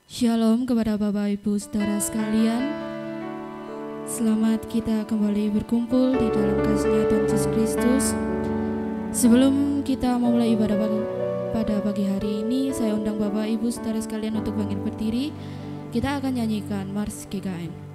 Shalom kepada Bapak Ibu Saudara sekalian. Selamat kita kembali berkumpul di dalam kasih-Nya Tuhan Yesus Kristus. Sebelum kita memulai ibadah pada pagi hari ini, saya undang Bapak Ibu Saudara sekalian untuk bangkit berdiri. Kita akan nyanyikan Mars GKM.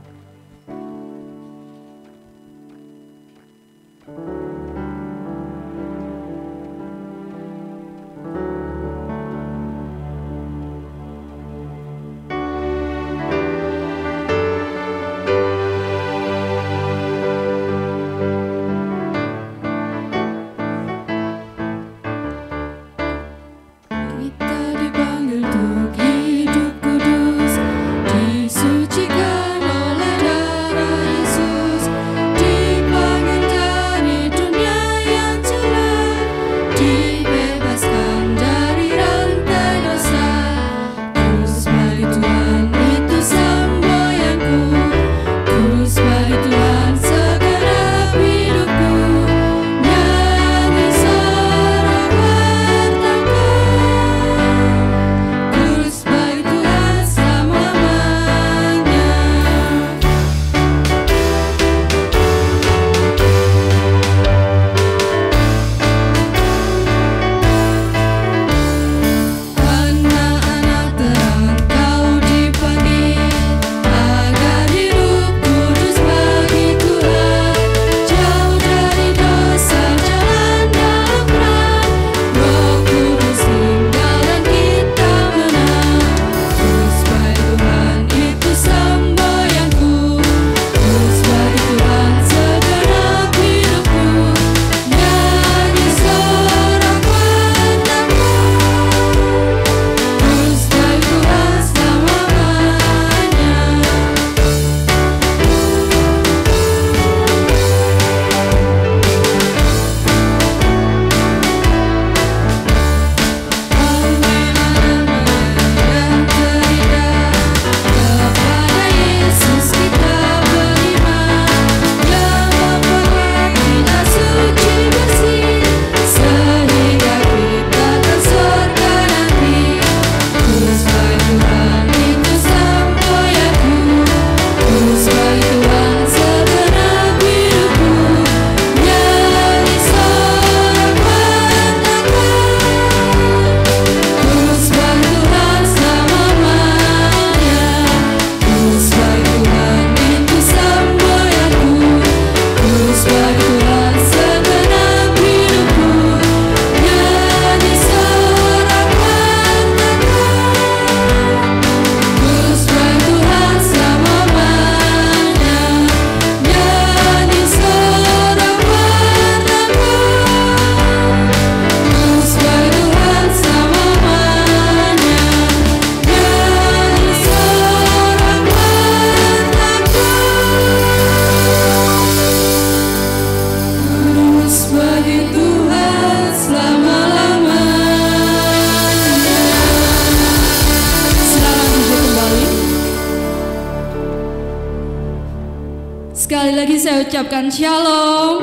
Sekali lagi saya ucapkan shalom.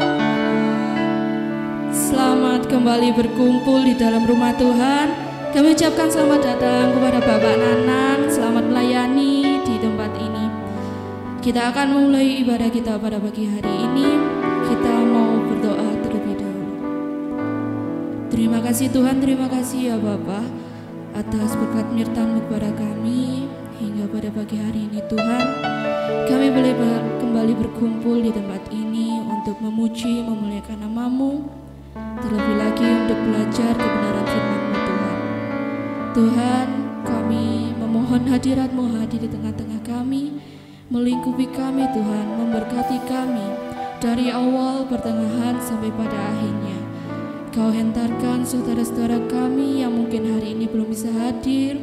Selamat kembali berkumpul di dalam rumah Tuhan. Kami ucapkan selamat datang kepada Bapak Nanang. Selamat melayani di tempat ini. Kita akan memulai ibadah kita pada pagi hari ini. Kita mau berdoa terlebih dahulu. Terima kasih Tuhan, terima kasih ya Bapa atas berkat penyertaan-Mu kepada kami hingga pada pagi hari ini Tuhan. Kami boleh kembali berkumpul di tempat ini untuk memuji, memuliakan nama-Mu, terlebih lagi untuk belajar kebenaran firman-Mu Tuhan. Tuhan, kami memohon hadirat-Mu hadir di tengah-tengah kami, melingkupi kami Tuhan, memberkati kami dari awal, pertengahan sampai pada akhirnya. Kau hentarkan saudara-saudara kami yang mungkin hari ini belum bisa hadir.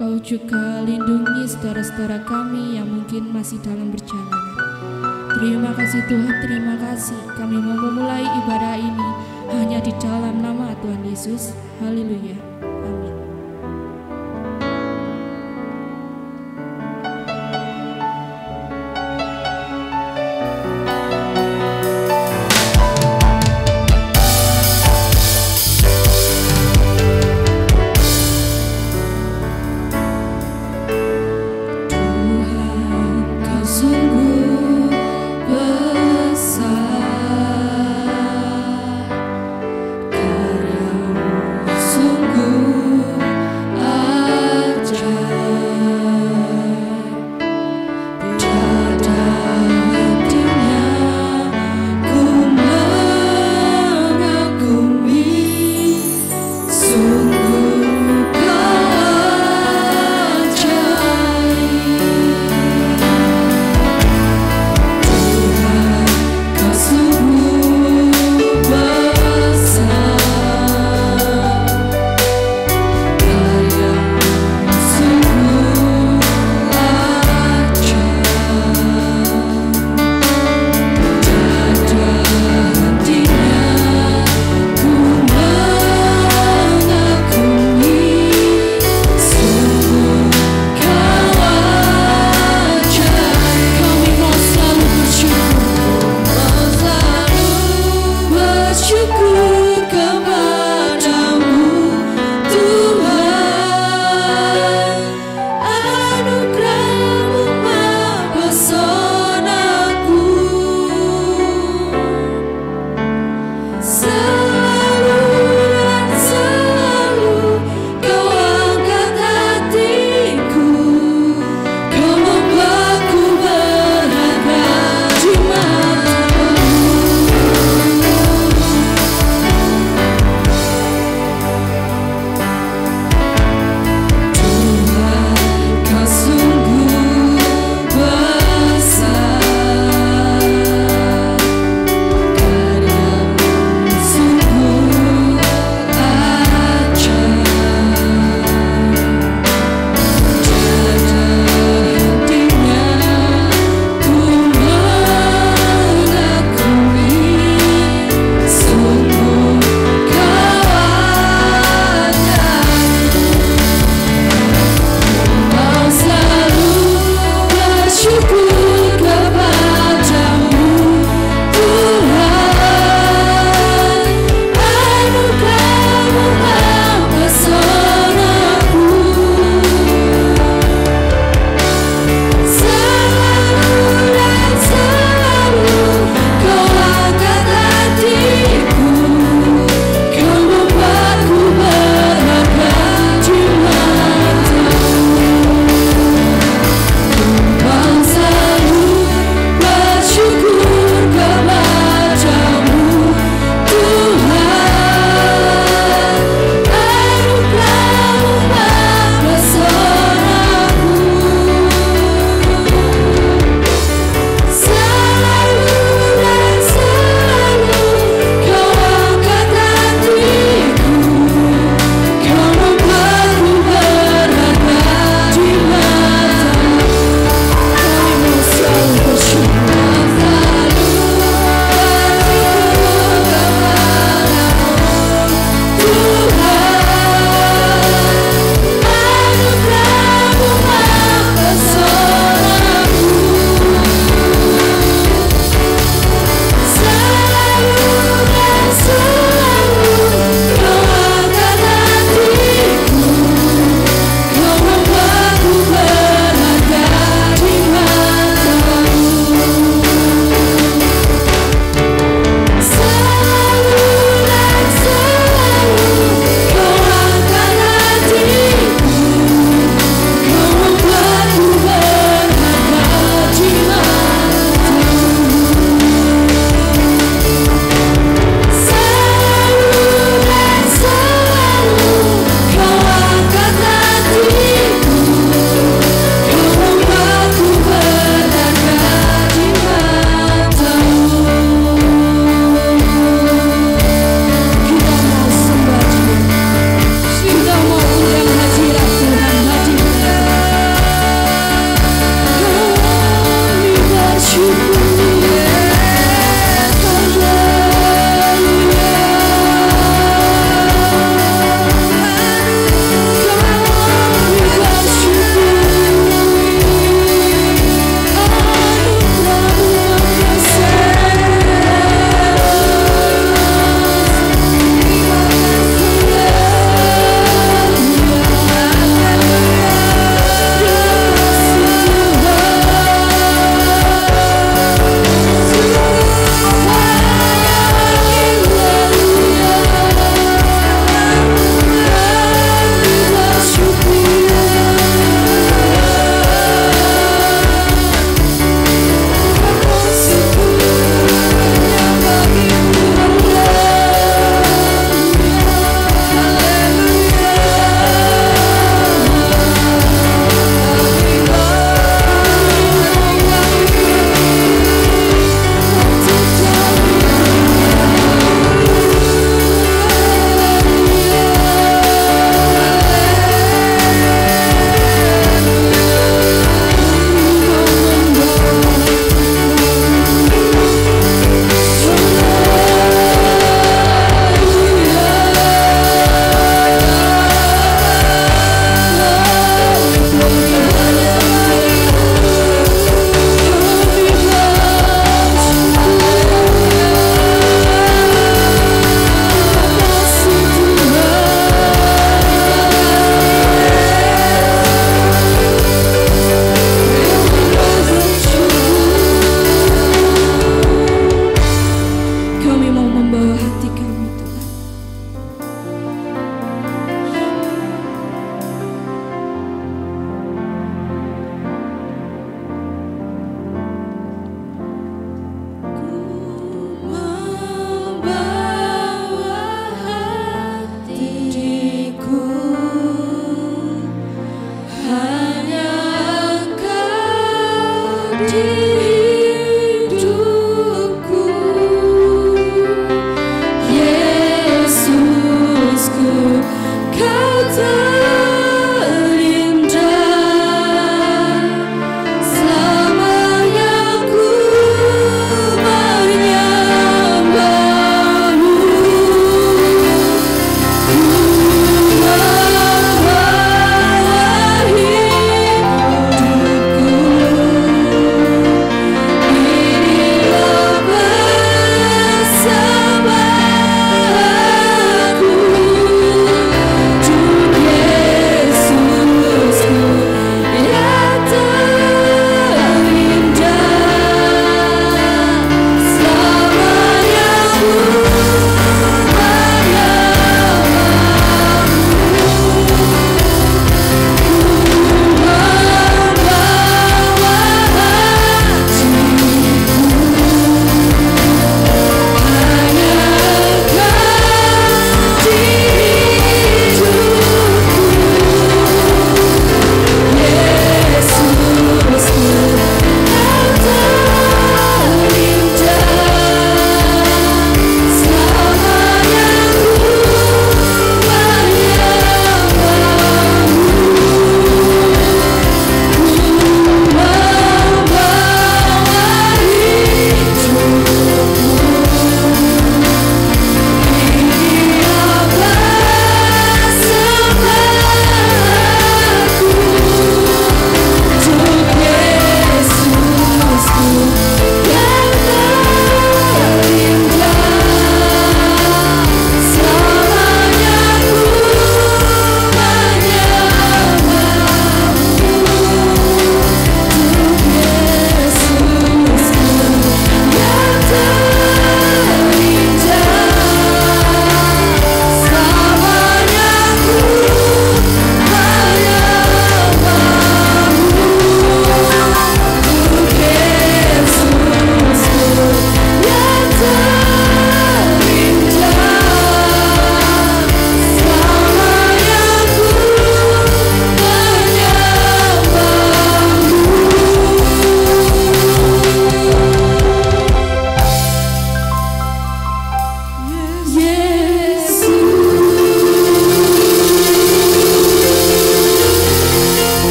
Kau juga lindungi saudara-saudara kami yang mungkin masih dalam perjalanan. Terima kasih Tuhan, terima kasih. Kami mau memulai ibadah ini hanya di dalam nama Tuhan Yesus. Haleluya. Amin.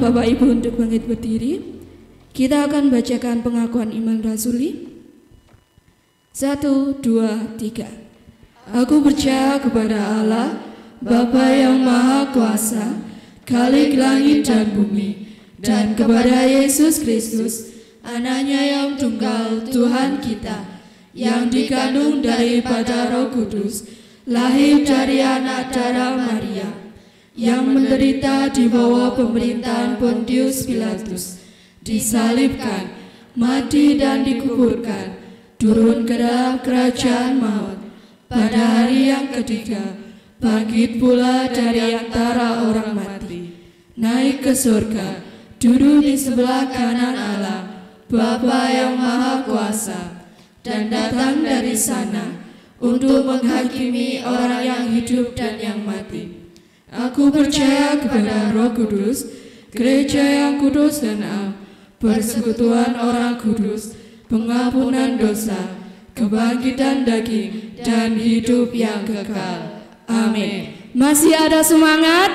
Bapak Ibu untuk bangkit berdiri. Kita akan bacakan pengakuan iman rasuli. 1, 2, 3. Aku percaya kepada Allah, Bapa yang Maha Kuasa, Khalik langit dan bumi, dan kepada Yesus Kristus, Anaknya yang tunggal, Tuhan kita, yang dikandung daripada Roh Kudus, lahir dari anak darah Maria, yang menderita di bawah pemerintahan Pontius Pilatus, disalibkan, mati dan dikuburkan, turun ke dalam kerajaan maut, pada hari yang ketiga, bangkit pula dari antara orang mati, naik ke surga, duduk di sebelah kanan Allah, Bapa yang Maha Kuasa, dan datang dari sana untuk menghakimi orang yang hidup dan yang mati. Aku percaya kepada Roh Kudus, gereja yang kudus dan am, persekutuan orang kudus, pengampunan dosa, kebangkitan daging, dan hidup yang kekal. Amin. Masih ada semangat?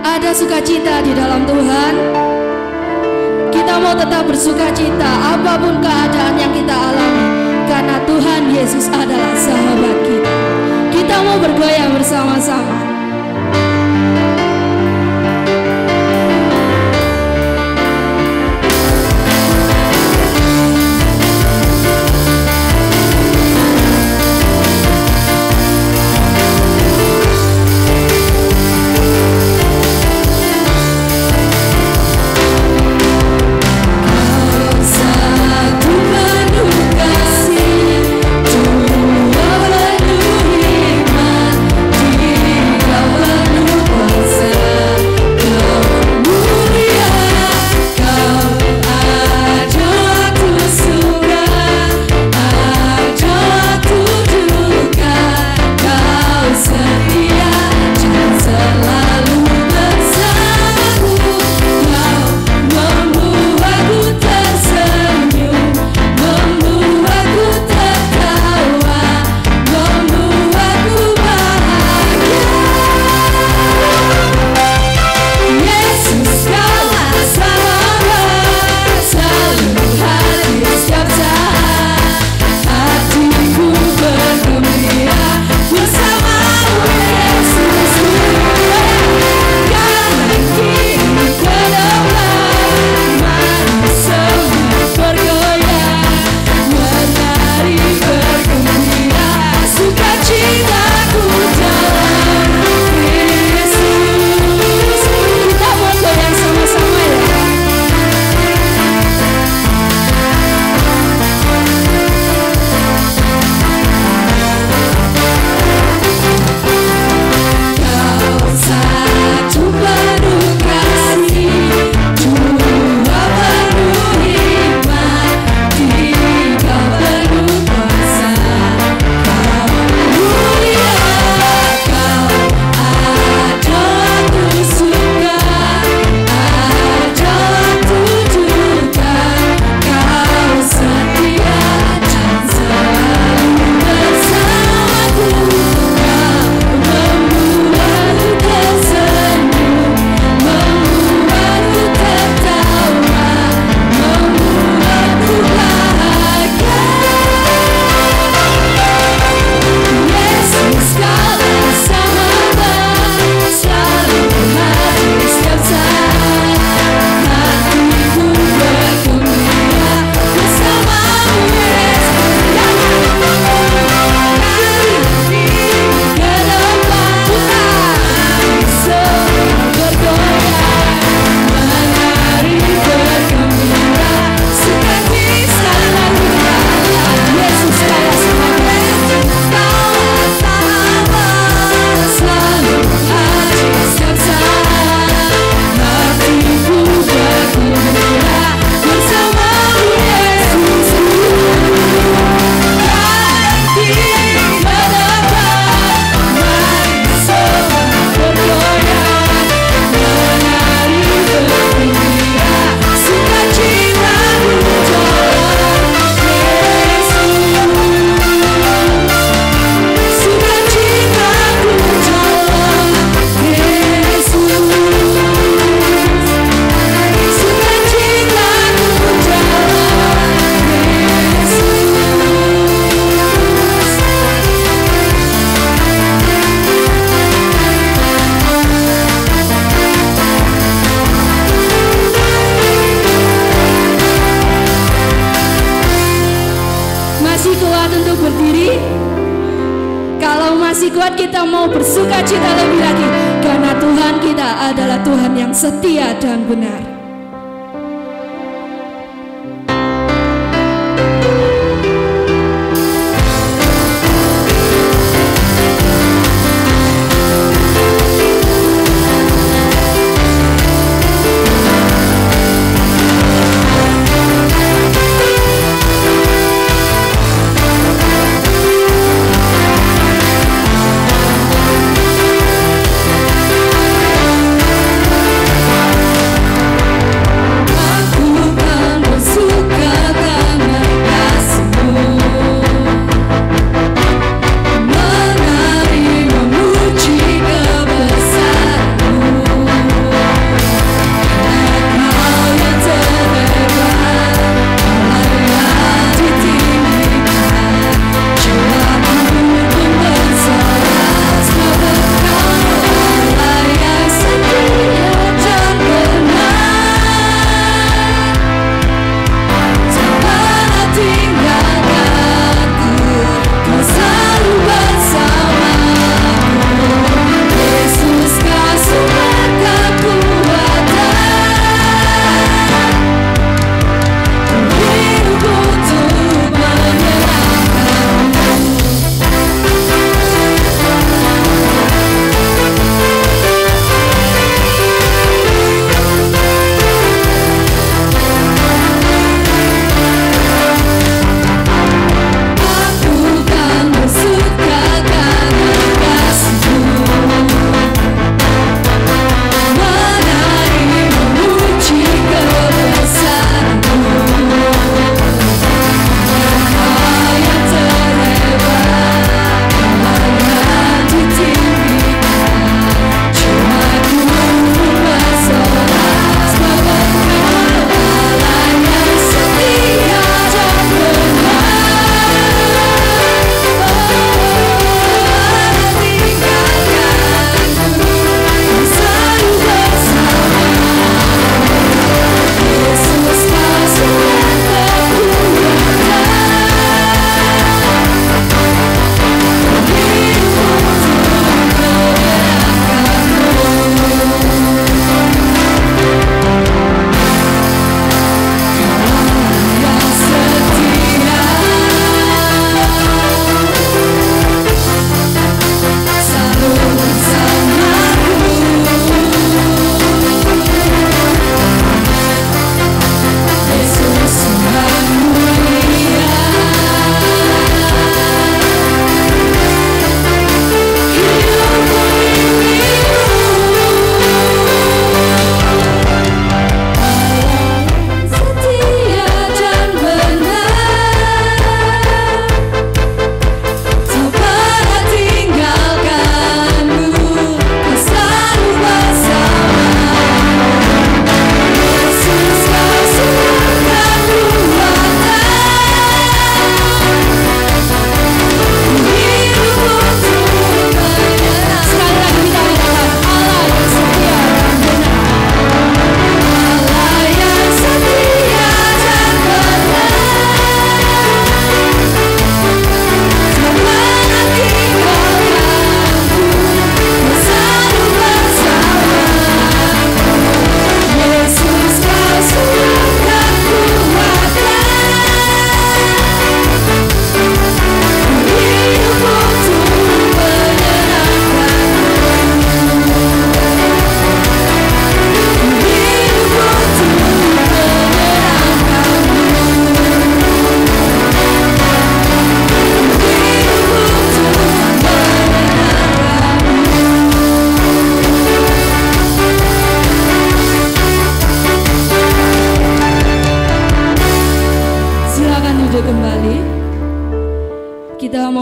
Ada sukacita di dalam Tuhan? Kita mau tetap bersukacita apapun keadaan yang kita alami, karena Tuhan Yesus adalah sahabat kita. Kita mau bergoyang bersama-sama. Tuhan masih kuat untuk berdiri? Kalau masih kuat kita mau bersuka cita lebih lagi, karena Tuhan kita adalah Tuhan yang setia dan benar.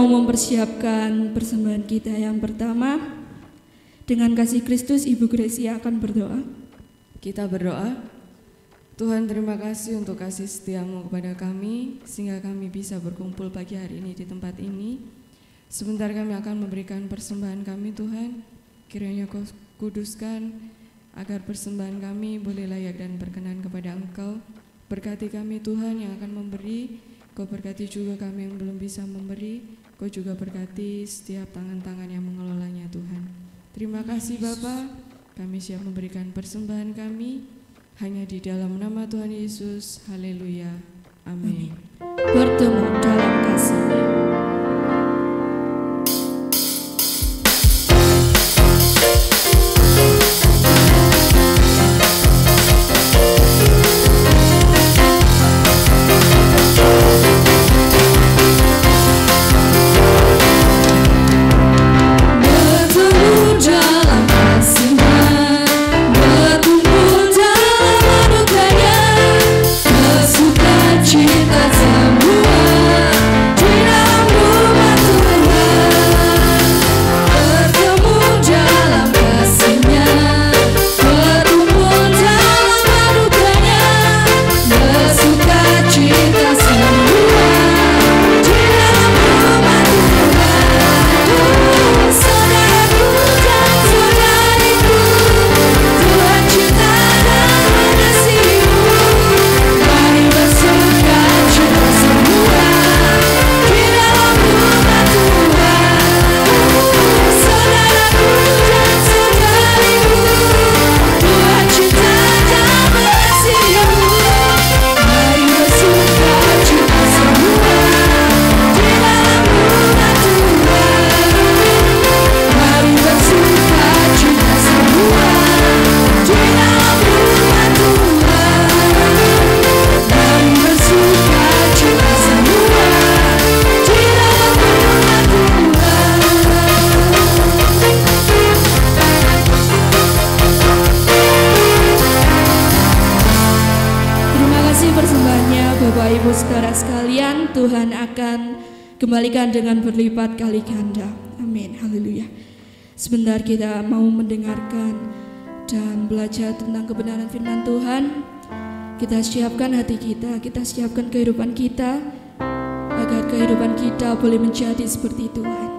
Mempersiapkan persembahan kita yang pertama. Dengan kasih Kristus, Ibu Gracia akan berdoa. Kita berdoa. Tuhan, terima kasih untuk kasih setiamu kepada kami, sehingga kami bisa berkumpul pagi hari ini di tempat ini. Sebentar kami akan memberikan persembahan kami, Tuhan. Kiranya Kau kuduskan, agar persembahan kami boleh layak dan berkenan kepada Engkau. Berkati kami, Tuhan, yang akan memberi. Kau berkati juga kami yang belum bisa memberi, Kau juga berkati setiap tangan-tangan yang mengelolanya Tuhan. Terima kasih Bapa, kami siap memberikan persembahan kami hanya di dalam nama Tuhan Yesus. Haleluya. Amin. Bertemu dalam kasih. Tuhan akan kembalikan dengan berlipat kali ganda. Amin. Haleluya. Sebentar kita mau mendengarkan dan belajar tentang kebenaran firman Tuhan. Kita siapkan hati kita siapkan kehidupan kita agar kehidupan kita boleh menjadi seperti Tuhan.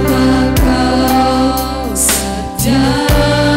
Bapa kau setia.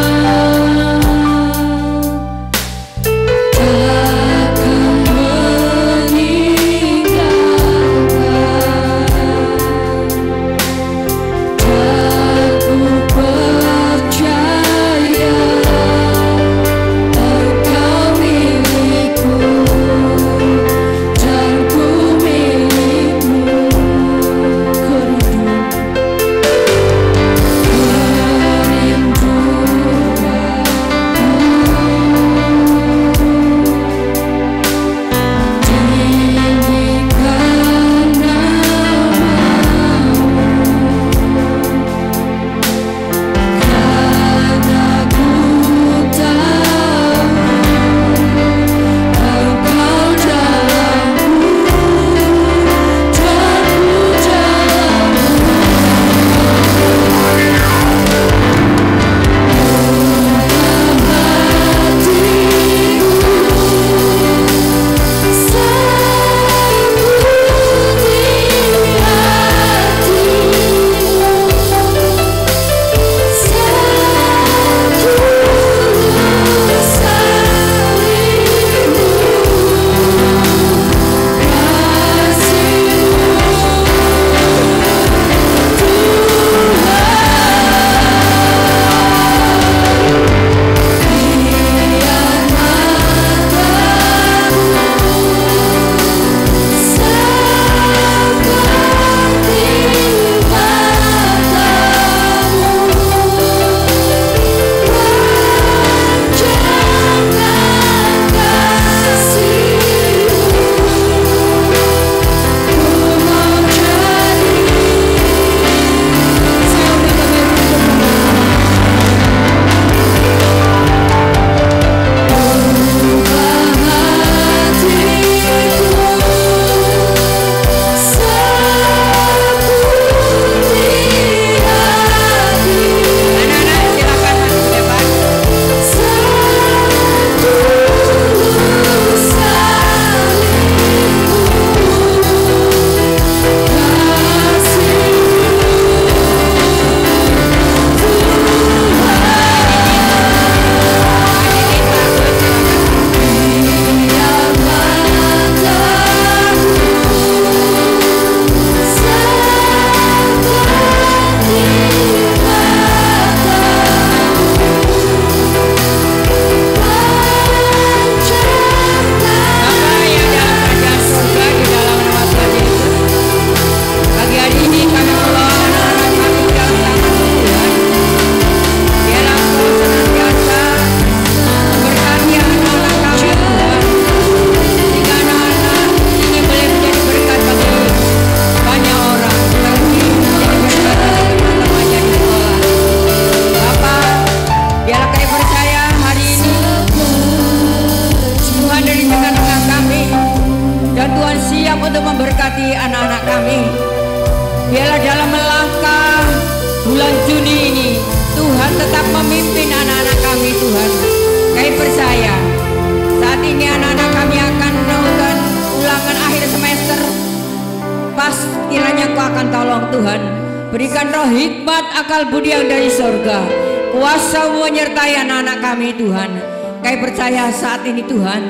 Berikan roh hikmat, akal budi yang dari surga. Kuasa menyertai anak-anak kami Tuhan. Kami percaya saat ini Tuhan,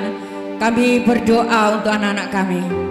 kami berdoa untuk anak-anak kami.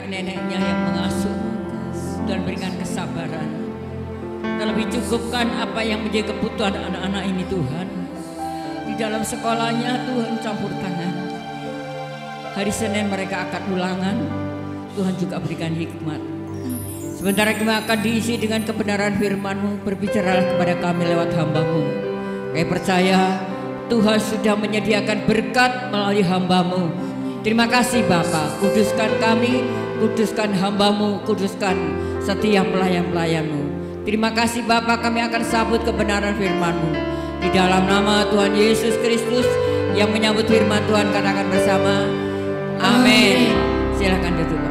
nenek-neneknya yang mengasuh. Tuhan berikan kesabaran. Terlebih cukupkan apa yang menjadi kebutuhan anak-anak ini Tuhan. Di dalam sekolahnya Tuhan campur tangan. Hari Senin mereka akan ulangan. Tuhan juga berikan hikmat. Sementara kami akan diisi dengan kebenaran firman-Mu. Berbicaralah kepada kami lewat hamba-Mu. Kami percaya Tuhan sudah menyediakan berkat melalui hamba-Mu. Terima kasih Bapa. Kuduskan kami, kuduskan hamba-Mu, kuduskan setiap pelayan-pelayan-Mu. Terima kasih Bapa, kami akan sambut kebenaran firman-Mu. Di dalam nama Tuhan Yesus Kristus yang menyambut firman Tuhan, katakan bersama. Amin. Silakan duduk.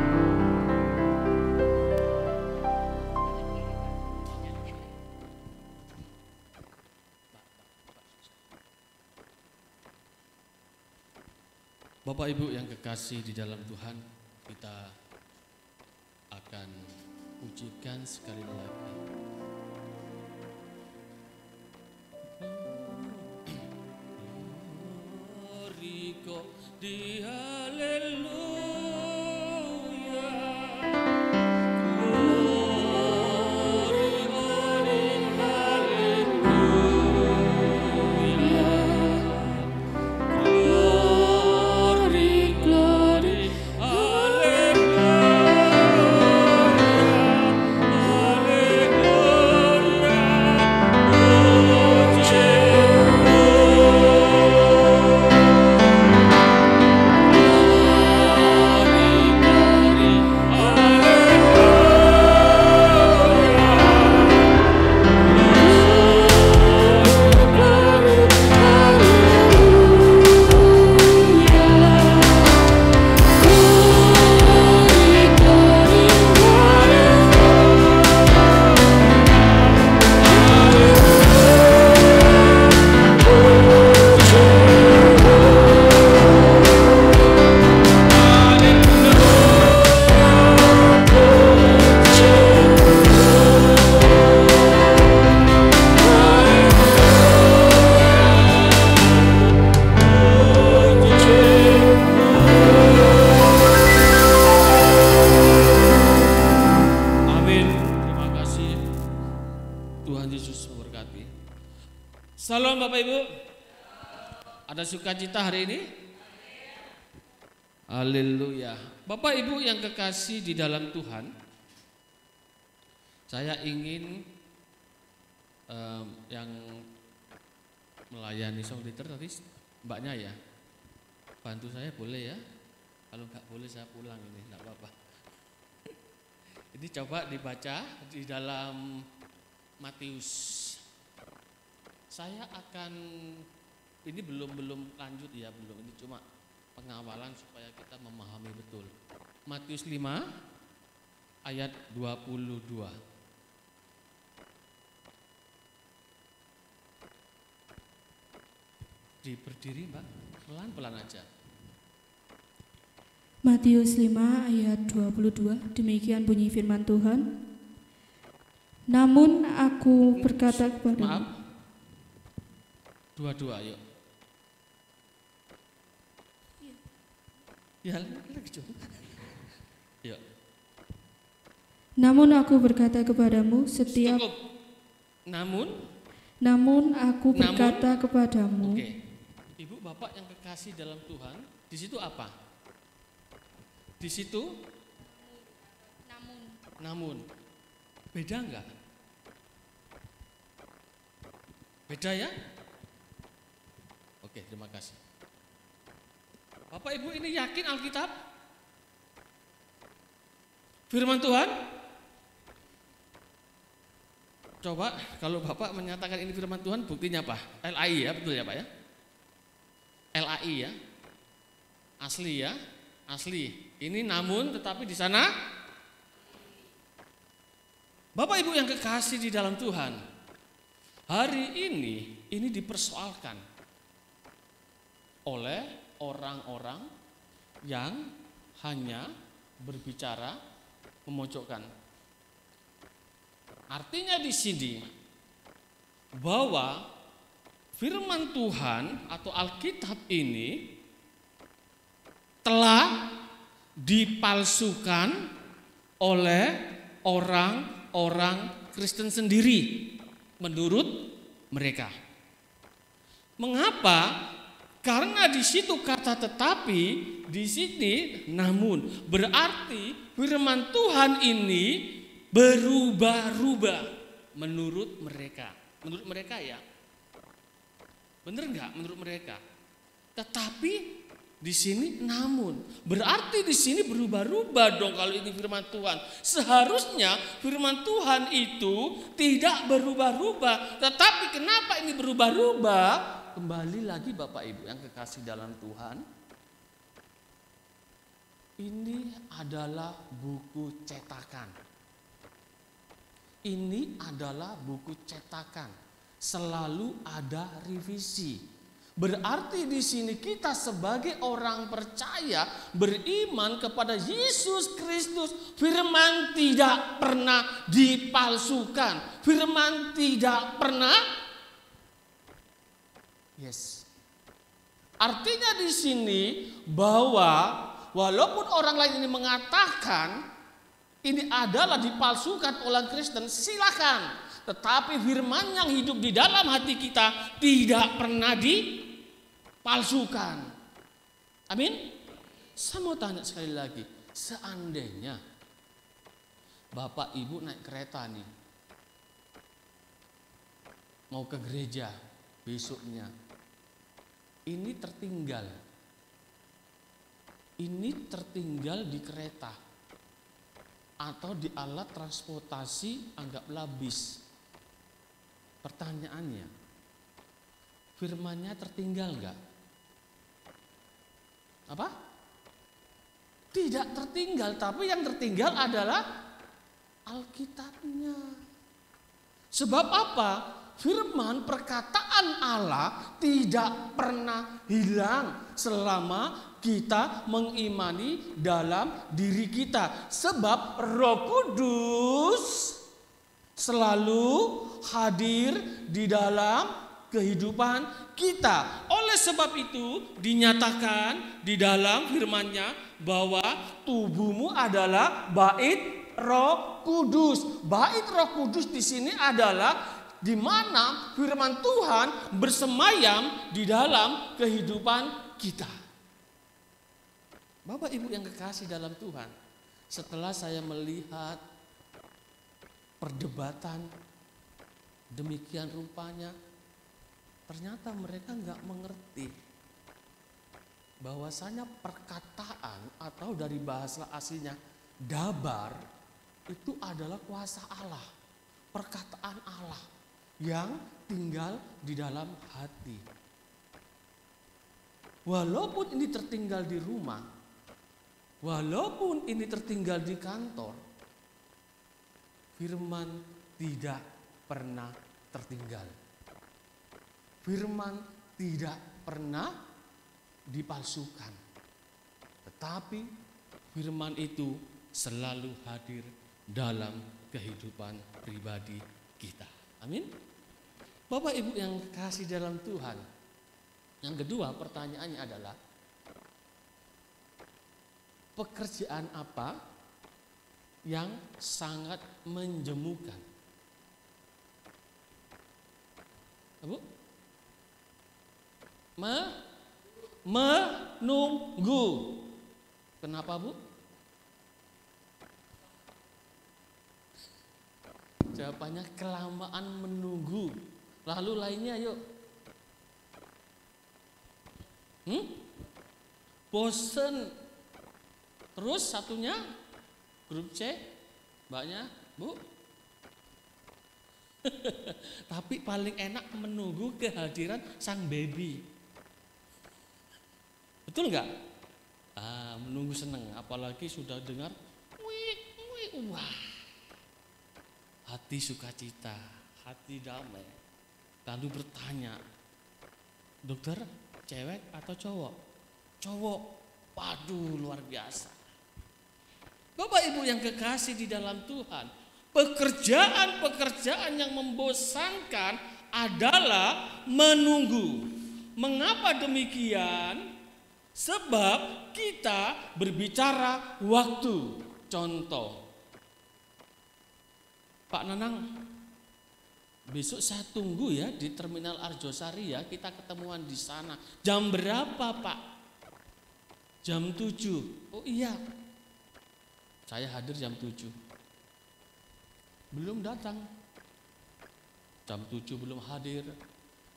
Bapak Ibu yang kekasih di dalam Tuhan, kita akan pujikan sekali lagi. Glory God, di haleluya. Salam Bapak Ibu. Ada sukacita hari ini? Haleluya. Bapak Ibu yang kekasih di dalam Tuhan, saya ingin yang melayani song leader tadi mbaknya ya, bantu saya boleh ya? Kalau nggak boleh saya pulang ini, nggak apa-apa. Ini coba dibaca di dalam Matius. Saya akan, ini belum lanjut ya, belum, ini cuma pengawalan supaya kita memahami betul. Matius 5 ayat 22. Berdiri Mbak, pelan-pelan aja. Matius 5 ayat 22, demikian bunyi firman Tuhan. Namun aku berkata kepadamu. Maaf, 22 ayo. Ya, lagi coba. Ya. Namun aku berkata kepadamu setiap. Cukup. Namun aku berkata kepadamu. Oke. Ibu bapak yang kekasih dalam Tuhan, di situ apa? Di situ? Namun. Beda enggak? Beda ya? Oke, terima kasih. Bapak Ibu ini yakin Alkitab? Firman Tuhan? Coba kalau Bapak menyatakan ini firman Tuhan, buktinya apa? LAI ya, betul ya Pak ya? LAI ya? Asli ya? Asli. Ini namun tetapi di sana Bapak Ibu yang kekasih di dalam Tuhan, hari ini dipersoalkan oleh orang-orang yang hanya berbicara memojokkan. Artinya di sini bahwa firman Tuhan atau Alkitab ini telah dipalsukan oleh orang-orang Kristen sendiri menurut mereka. Mengapa? Karena di situ kata tetapi, di sini namun, berarti firman Tuhan ini berubah-ubah menurut mereka. Menurut mereka ya. Benar enggak menurut mereka? Tetapi di sini namun, berarti di sini berubah-ubah dong kalau ini firman Tuhan. Seharusnya firman Tuhan itu tidak berubah-ubah. Tetapi kenapa ini berubah-ubah? Kembali lagi Bapak Ibu yang kekasih dalam Tuhan, ini adalah buku cetakan. Ini adalah buku cetakan. Selalu ada revisi. Berarti di sini kita sebagai orang percaya beriman kepada Yesus Kristus, firman tidak pernah dipalsukan. Firman tidak pernah Artinya di sini bahwa walaupun orang lain ini mengatakan ini adalah dipalsukan oleh Kristen, silakan. Tetapi firman yang hidup di dalam hati kita tidak pernah dipalsukan. Amin. Saya mau tanya sekali lagi, seandainya Bapak Ibu naik kereta nih, mau ke gereja besoknya, ini tertinggal di kereta atau di alat transportasi, anggaplah bis. Pertanyaannya, firmannya tertinggal enggak? Apa? Tidak tertinggal, tapi yang tertinggal adalah Alkitabnya. Sebab apa? Firman perkataan Allah tidak pernah hilang selama kita mengimani dalam diri kita. Sebab Roh Kudus selalu hadir di dalam kehidupan kita. Oleh sebab itu dinyatakan di dalam firman-Nya bahwa tubuhmu adalah bait Roh Kudus. Bait Roh Kudus di sini adalah di mana firman Tuhan bersemayam di dalam kehidupan kita. Bapak Ibu yang kekasih dalam Tuhan, setelah saya melihat perdebatan demikian rupanya, ternyata mereka nggak mengerti bahwasanya perkataan atau dari bahasa aslinya dabar itu adalah kuasa Allah, perkataan Allah yang tinggal di dalam hati. Walaupun ini tertinggal di rumah, walaupun ini tertinggal di kantor, firman tidak pernah tertinggal. Firman tidak pernah dipalsukan. Tetapi firman itu selalu hadir dalam kehidupan pribadi kita. Amin. Bapak Ibu yang kasih dalam Tuhan. Yang kedua pertanyaannya adalah, pekerjaan apa yang sangat menjemukan? Bu? Menunggu. Kenapa, Bu? Jawabannya kelamaan menunggu. Lalu lainnya yuk. Bosen. Terus satunya grup C, mbaknya, Bu. Tapi paling enak menunggu kehadiran sang baby. Betul nggak? Menunggu seneng, apalagi sudah dengar wah. Hati sukacita, hati damai. Lalu bertanya, dokter, cewek atau cowok? Cowok. Waduh, luar biasa. Bapak Ibu yang kekasih di dalam Tuhan, pekerjaan-pekerjaan yang membosankan adalah menunggu. Mengapa demikian? Sebab kita berbicara waktu. Contoh, Pak Nanang, besok saya tunggu ya di Terminal Arjosari ya, kita ketemuan di sana. Jam berapa Pak? Jam 7. Oh iya, saya hadir jam 7. Belum datang. Jam 7 belum hadir,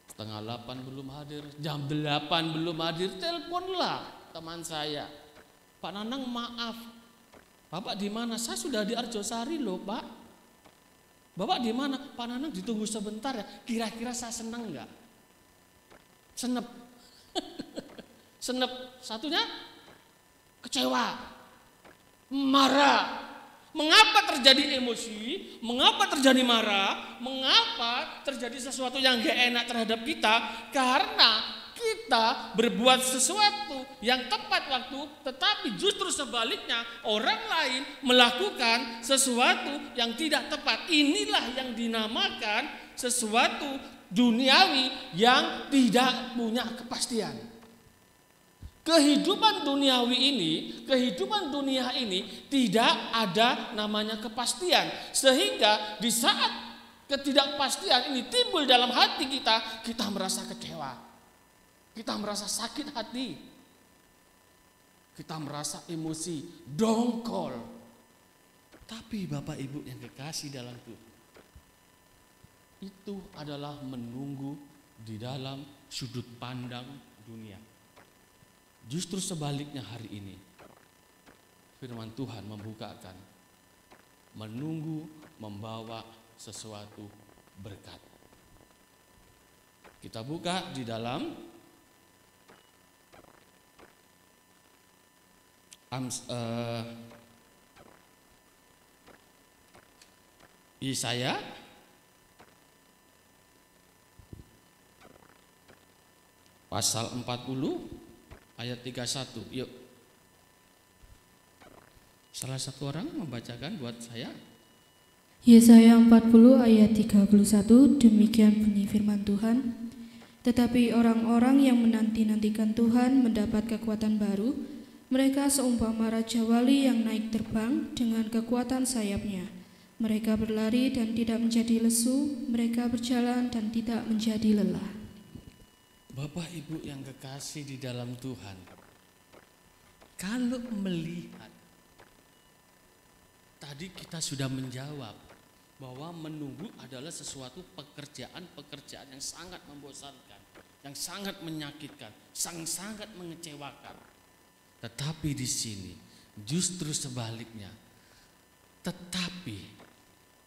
setengah 8 belum hadir, jam 8 belum hadir. Teleponlah teman saya, Pak Nanang maaf, Bapak di mana? Saya sudah di Arjosari loh Pak. Bapak di mana? Pak Nanang ditunggu sebentar ya. Kira-kira saya senang nggak? Senep. Senep. Satunya kecewa, marah. Mengapa terjadi emosi? Mengapa terjadi marah? Mengapa terjadi sesuatu yang gak enak terhadap kita? Karena kita berbuat sesuatu yang tepat waktu, tetapi justru sebaliknya orang lain melakukan sesuatu yang tidak tepat. Inilah yang dinamakan sesuatu duniawi yang tidak punya kepastian. Kehidupan duniawi ini, kehidupan dunia ini tidak ada namanya kepastian. Sehingga di saat ketidakpastian ini timbul dalam hati kita, kita merasa kecewa. Kita merasa sakit hati. Kita merasa emosi, dongkol. Tapi Bapak Ibu yang kekasih dalam Tuhan, itu adalah menunggu di dalam sudut pandang dunia. Justru sebaliknya hari ini firman Tuhan membukakan, menunggu membawa sesuatu berkat. Kita buka di dalam Yesaya pasal 40 ayat 31. Yuk. Salah satu orang membacakan buat saya. Yesaya 40 ayat 31, demikian bunyi firman Tuhan. Tetapi orang-orang yang menanti-nantikan Tuhan mendapat kekuatan baru. Mereka seumpama raja wali yang naik terbang dengan kekuatan sayapnya. Mereka berlari dan tidak menjadi lesu, mereka berjalan dan tidak menjadi lelah. Bapak Ibu yang kekasih di dalam Tuhan, kalau melihat, tadi kita sudah menjawab bahwa menunggu adalah sesuatu pekerjaan yang sangat membosankan, yang sangat menyakitkan, sangat mengecewakan. Tetapi di sini justru sebaliknya. Tetapi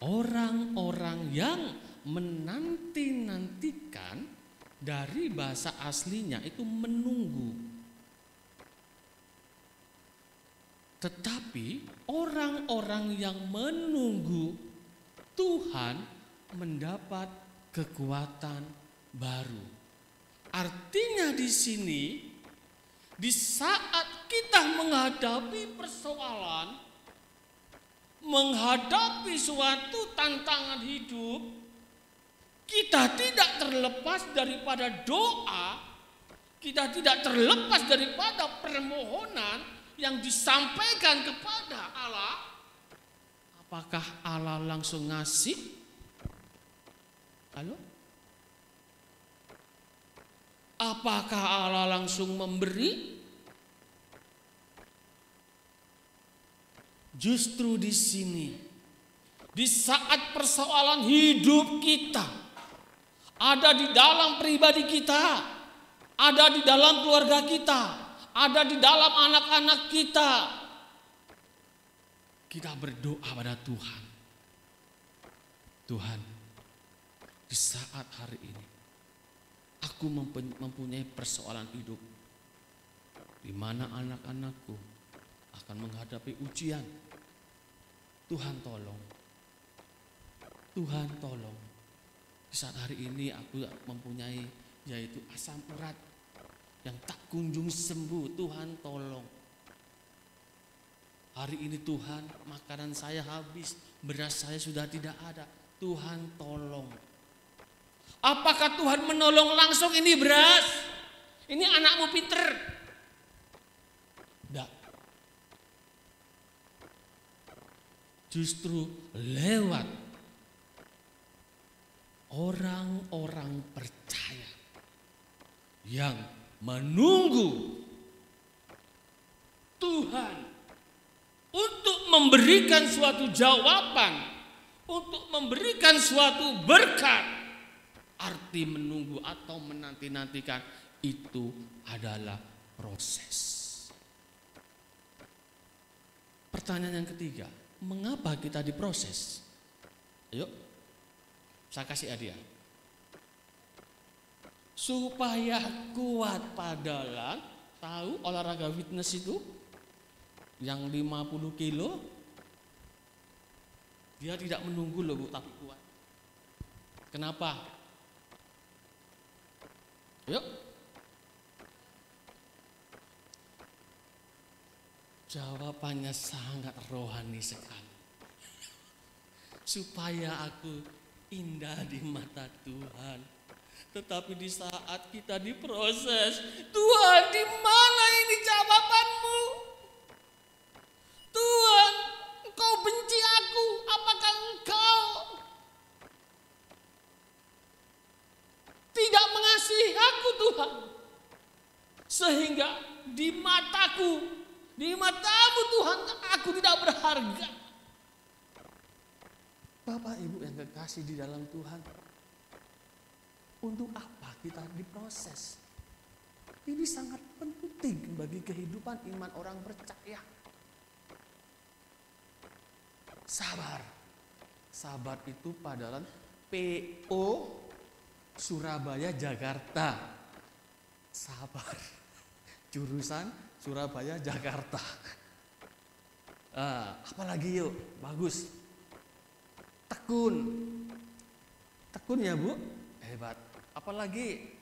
orang-orang yang menanti-nantikan, dari bahasa aslinya itu menunggu. Tetapi orang-orang yang menunggu Tuhan mendapat kekuatan baru. Artinya di sini, di saat kita menghadapi persoalan, menghadapi suatu tantangan hidup, kita tidak terlepas daripada doa, kita tidak terlepas daripada permohonan yang disampaikan kepada Allah. Apakah Allah langsung ngasih? Halo? Apakah Allah langsung memberi? Justru di sini, di saat persoalan hidup kita, ada di dalam pribadi kita, ada di dalam keluarga kita, ada di dalam anak-anak kita. Kita berdoa pada Tuhan. Tuhan, di saat hari ini aku mempunyai persoalan hidup di mana anak-anakku akan menghadapi ujian. Tuhan tolong. Tuhan tolong. Di saat hari ini aku mempunyai yaitu asam urat yang tak kunjung sembuh. Tuhan tolong. Hari ini Tuhan, makanan saya habis, beras saya sudah tidak ada. Tuhan tolong. Apakah Tuhan menolong langsung? Ini beras, ini anakmu pinter, justru lewat orang-orang percaya yang menunggu Tuhan untuk memberikan suatu jawaban, untuk memberikan suatu berkat. Arti menunggu atau menanti-nantikan itu adalah proses. Pertanyaan yang ketiga, mengapa kita diproses? Ayo, saya kasih hadiah. Supaya kuat pada jalan. Tahu olahraga fitness itu yang 50 kilo, dia tidak menunggu loh Bu, tapi kuat. Kenapa? Yuk. Jawabannya sangat rohani sekali. Supaya aku indah di mata Tuhan. Tetapi di saat kita diproses, Tuhan, di mana ini jawabanmu? Tuhan, Engkau benci aku, apakah Engkau tidak mengasihi aku, Tuhan? Sehingga di mataku, di matamu Tuhan, aku tidak berharga. Bapak Ibu yang kekasih di dalam Tuhan, untuk apa kita diproses? Ini sangat penting bagi kehidupan iman orang percaya. Sabar. Sabar itu padanan PO Surabaya Jakarta. Sabar. Jurusan Surabaya Jakarta. Apalagi yuk, bagus. Tekun. Tekun ya Bu, hebat. Apalagi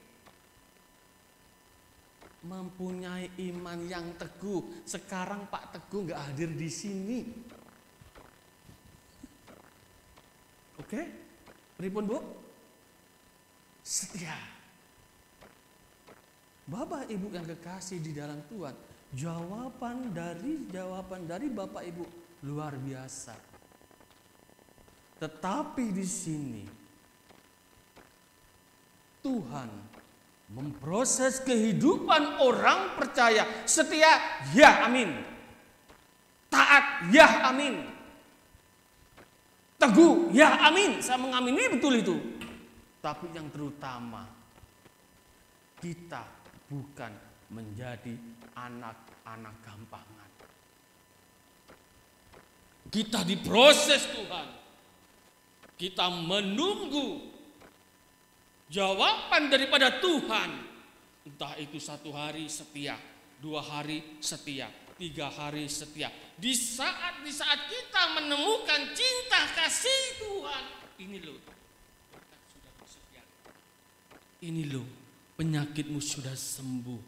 mempunyai iman yang teguh. Sekarang Pak Teguh nggak hadir di sini. Oke, pripun Bu? Setia. Bapak Ibu yang kekasih di dalam Tuhan, jawaban dari Bapak Ibu luar biasa. Tetapi di sini Tuhan memproses kehidupan orang percaya. Setia, ya amin. Taat, ya amin. Teguh, ya amin. Saya mengamini betul itu. Tapi yang terutama, kita bukan menjadi anak-anak gampangan. Kita diproses Tuhan. Kita menunggu jawaban daripada Tuhan. Entah itu 1 hari setia, 2 hari setia, 3 hari setia. Di saat kita menemukan cinta kasih Tuhan, ini loh, sudah bersetia. Ini loh, penyakitmu sudah sembuh.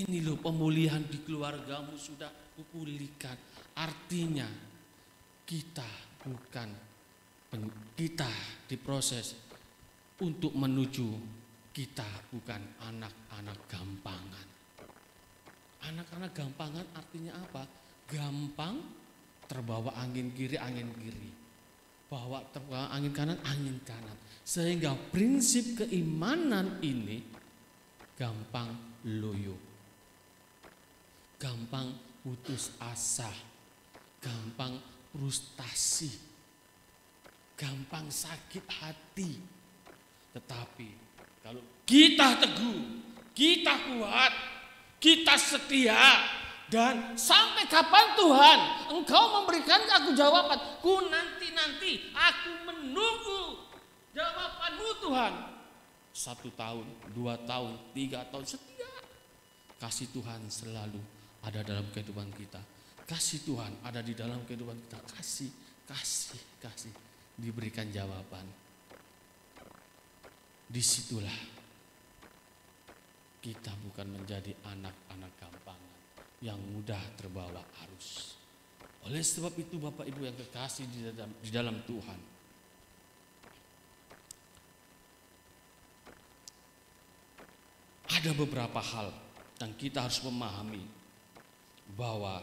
Ini loh, pemulihan di keluargamu sudah kupulihkan. Artinya kita diproses untuk menuju kita bukan anak-anak gampangan. Anak-anak gampangan artinya apa? Gampang terbawa angin kiri, angin kiri. Terbawa angin kanan, angin kanan. Sehingga prinsip keimanan ini gampang loyo. Gampang putus asa. Gampang frustasi. Gampang sakit hati. Tetapi kalau kita teguh, kita kuat, kita setia, dan sampai kapan Tuhan Engkau memberikan aku jawaban, ku nanti aku menunggu jawabanmu Tuhan. 1 tahun, 2 tahun, 3 tahun, setia. Kasih Tuhan selalu ada dalam kehidupan kita. Kasih Tuhan ada di dalam kehidupan kita. Kasih. Diberikan jawaban. Disitulah kita bukan menjadi anak-anak gampangan yang mudah terbawa arus. Oleh sebab itu Bapak Ibu yang kekasih di dalam Tuhan, ada beberapa hal yang kita harus memahami bahwa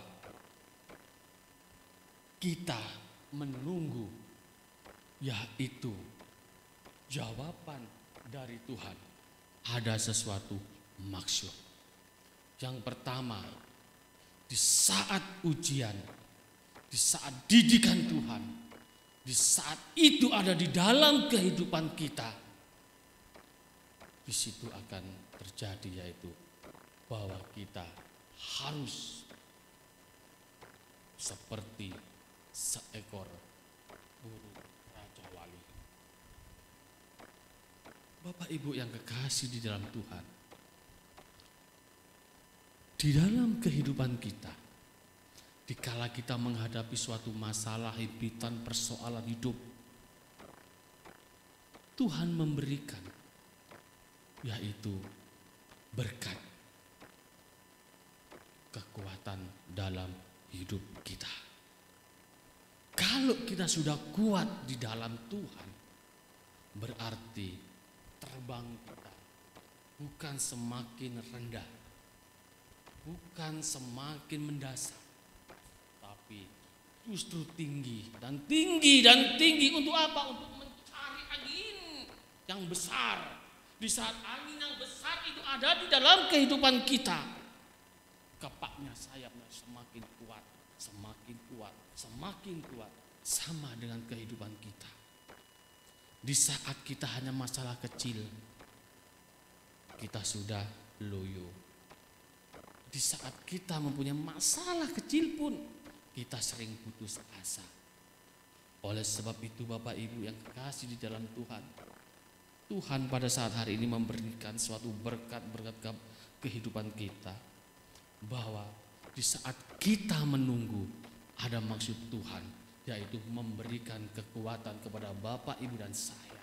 kita menunggu, yaitu jawaban dari Tuhan, ada sesuatu maksud. Yang pertama, di saat ujian, di saat didikan Tuhan, di saat itu ada di dalam kehidupan kita, di situ akan terjadi, yaitu bahwa kita harus seperti seekor burung Raja Wali. Bapak Ibu yang kekasih di dalam Tuhan, di dalam kehidupan kita, dikala kita menghadapi suatu masalah, himpitan, persoalan hidup, Tuhan memberikan, yaitu berkat, kekuatan dalam hidup kita. Kalau kita sudah kuat di dalam Tuhan, berarti terbang kita bukan semakin rendah, bukan semakin mendasar, tapi justru tinggi dan tinggi dan tinggi. Untuk apa? Untuk mencari angin yang besar. Di saat angin yang besar itu ada di dalam kehidupan kita, kepaknya, sayapnya semakin kuat, semakin kuat, semakin kuat. Sama dengan kehidupan kita. Di saat kita hanya masalah kecil, kita sudah loyo. Di saat kita mempunyai masalah kecil pun, kita sering putus asa. Oleh sebab itu Bapak Ibu yang kekasih di dalam Tuhan, Tuhan pada saat hari ini memberikan suatu berkat-berkat kehidupan kita, bahwa di saat kita menunggu, ada maksud Tuhan, yaitu memberikan kekuatan kepada Bapak, Ibu, dan saya,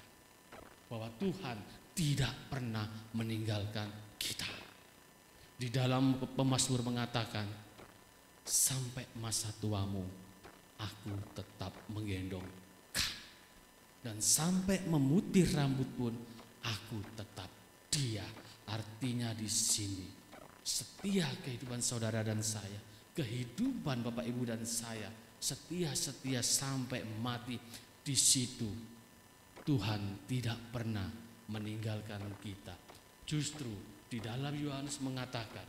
bahwa Tuhan tidak pernah meninggalkan kita. Di dalam pemazmur mengatakan, sampai masa tuamu aku tetap menggendong kamu, dan sampai memutih rambut pun aku tetap dia. Artinya di sini setia kehidupan saudara dan saya, kehidupan Bapak, Ibu, dan saya, setia sampai mati. Di situ Tuhan tidak pernah meninggalkan kita. Justru di dalam Yohanes mengatakan,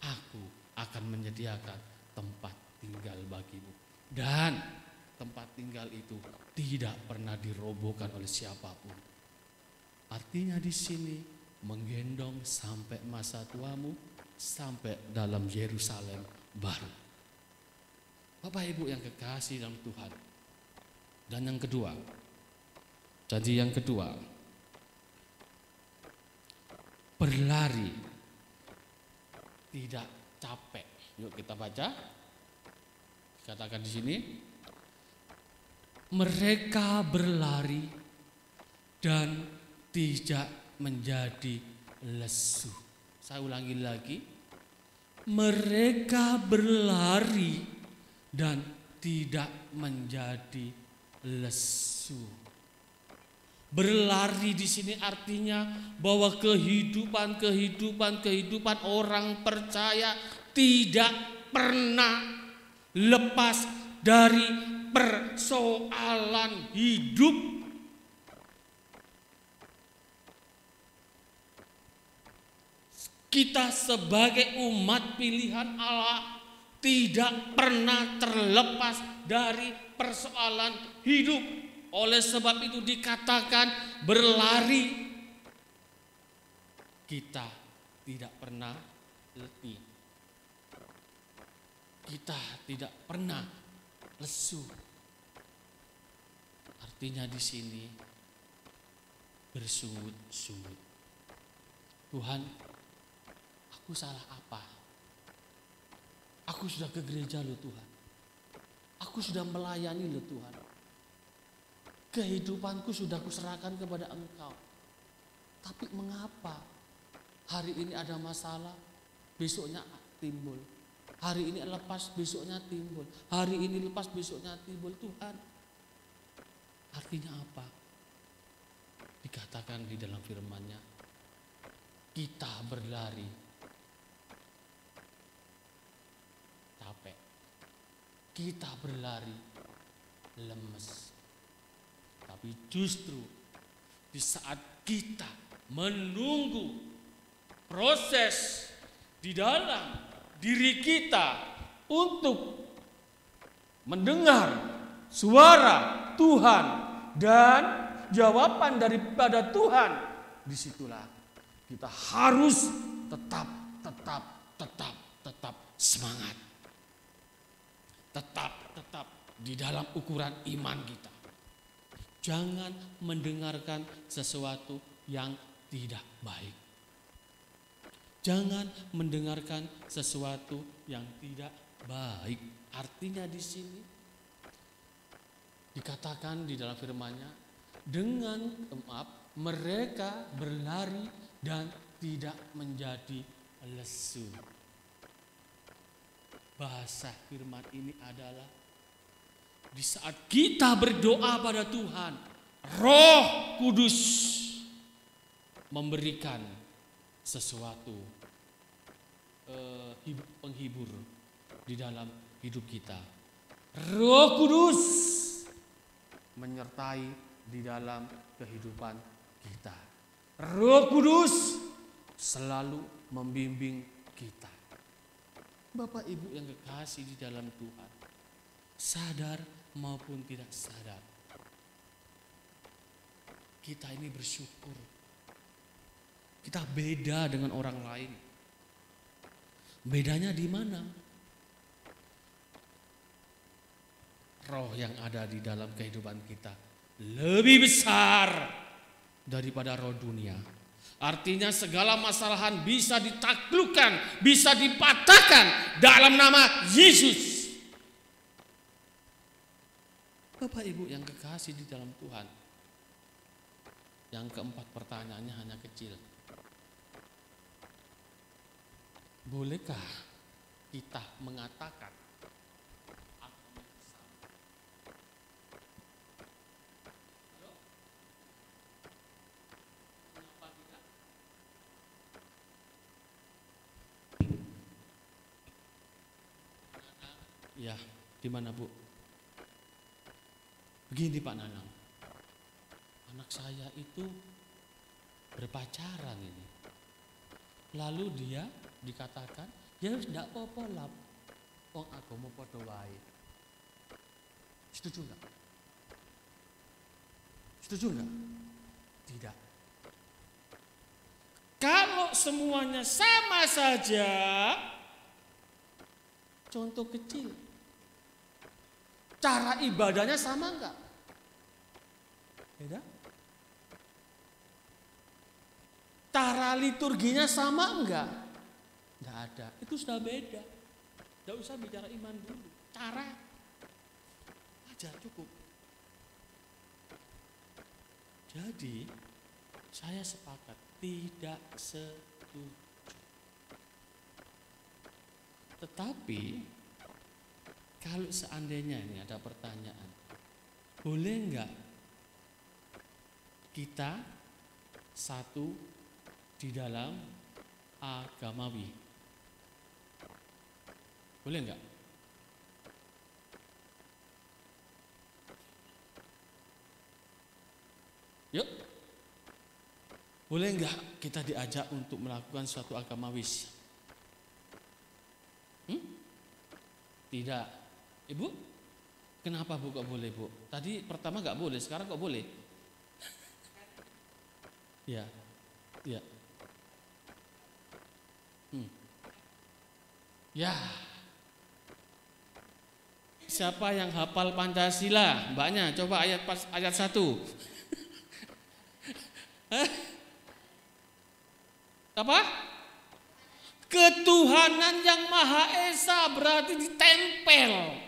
aku akan menyediakan tempat tinggal bagimu, dan tempat tinggal itu tidak pernah dirobohkan oleh siapapun. Artinya di sini menggendong sampai masa tuamu, sampai dalam Yerusalem baru. Bapak Ibu yang kekasih dalam Tuhan. Dan yang kedua, janji yang kedua, berlari tidak capek. Yuk kita baca. Katakan di sini, mereka berlari dan tidak menjadi lesu. Saya ulangi lagi, mereka berlari dan tidak menjadi lesu. Berlari di sini artinya bahwa kehidupan orang percaya tidak pernah lepas dari persoalan hidup. Kita sebagai umat pilihan Allah tidak pernah terlepas dari persoalan hidup. Oleh sebab itu dikatakan berlari. Kita tidak pernah letih. Kita tidak pernah lesu. Artinya di sini bersungut-sungut. Tuhan, aku salah apa? Aku sudah ke gereja loh Tuhan. Aku sudah melayani loh Tuhan. Kehidupanku sudah kuserahkan kepada Engkau. Tapi mengapa hari ini ada masalah, besoknya timbul. Hari ini lepas, besoknya timbul. Hari ini lepas, besoknya timbul. Tuhan, artinya apa? Dikatakan di dalam firman-Nya, kita berlari capek. Kita berlari lemes. Tapi justru di saat kita menunggu proses di dalam diri kita untuk mendengar suara Tuhan dan jawaban daripada Tuhan, disitulah kita harus tetap semangat. Tetap di dalam ukuran iman kita. Jangan mendengarkan sesuatu yang tidak baik. Jangan mendengarkan sesuatu yang tidak baik. Artinya di sini dikatakan di dalam firman-Nya, dengan mereka berlari dan tidak menjadi lesu. Bahasa firman ini adalah di saat kita berdoa pada Tuhan, Roh Kudus memberikan sesuatu penghibur di dalam hidup kita. Roh Kudus menyertai di dalam kehidupan kita. Roh Kudus selalu membimbing kita. Bapak Ibu yang kekasih di dalam Tuhan, sadar maupun tidak sadar, kita ini bersyukur. Kita beda dengan orang lain. Bedanya di mana? Roh yang ada di dalam kehidupan kita lebih besar daripada roh dunia. Artinya segala masalahan bisa ditaklukkan, bisa dipatahkan dalam nama Yesus. Bapak Ibu yang kekasih di dalam Tuhan, yang keempat pertanyaannya hanya kecil. Bolehkah kita mengatakan ya, di mana Bu? Begini Pak Nanang, anak saya itu berpacaran ini. Lalu dia dikatakan, ya tidak apa-apa lah, wong agama padha wae. Setuju enggak? Setuju enggak? Tidak. Kalau semuanya sama saja, contoh kecil, cara ibadahnya sama enggak? Beda? Cara liturginya sama enggak? Enggak ada. Itu sudah beda. Enggak usah bicara iman dulu. Cara aja cukup. Jadi saya sepakat tidak setuju. Tetapi kalau seandainya ini ada pertanyaan, boleh enggak kita satu di dalam agamawi? Boleh enggak? Yuk. Boleh enggak kita diajak untuk melakukan suatu agamawis? Tidak. Ibu, kenapa Bu kok boleh Bu? Tadi pertama enggak boleh, sekarang kok boleh? Ya, ya. Ya. Siapa yang hafal Pancasila? Mbaknya, coba ayat 1. Apa? Ketuhanan yang Maha Esa berarti ditempel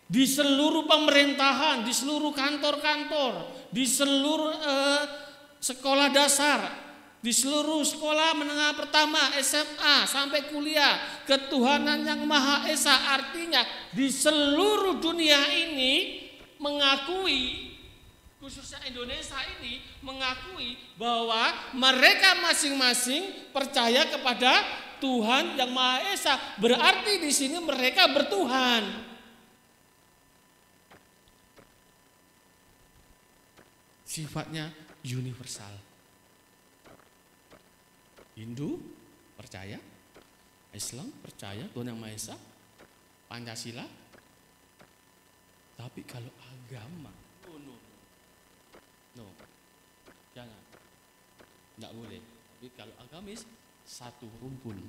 di seluruh pemerintahan, di seluruh kantor-kantor, di seluruh sekolah dasar, di seluruh sekolah menengah pertama, SMA sampai kuliah. Ketuhanan yang Maha Esa artinya di seluruh dunia ini mengakui, khususnya Indonesia ini mengakui bahwa mereka masing-masing percaya kepada Tuhan yang Maha Esa. Berarti di sini mereka bertuhan. sifatnya universal. Hindu percaya, Islam percaya Tuhan Yang Maha Esa, Pancasila. Tapi kalau agama, no, jangan, tidak boleh. Tapi kalau agamis, satu rumpun,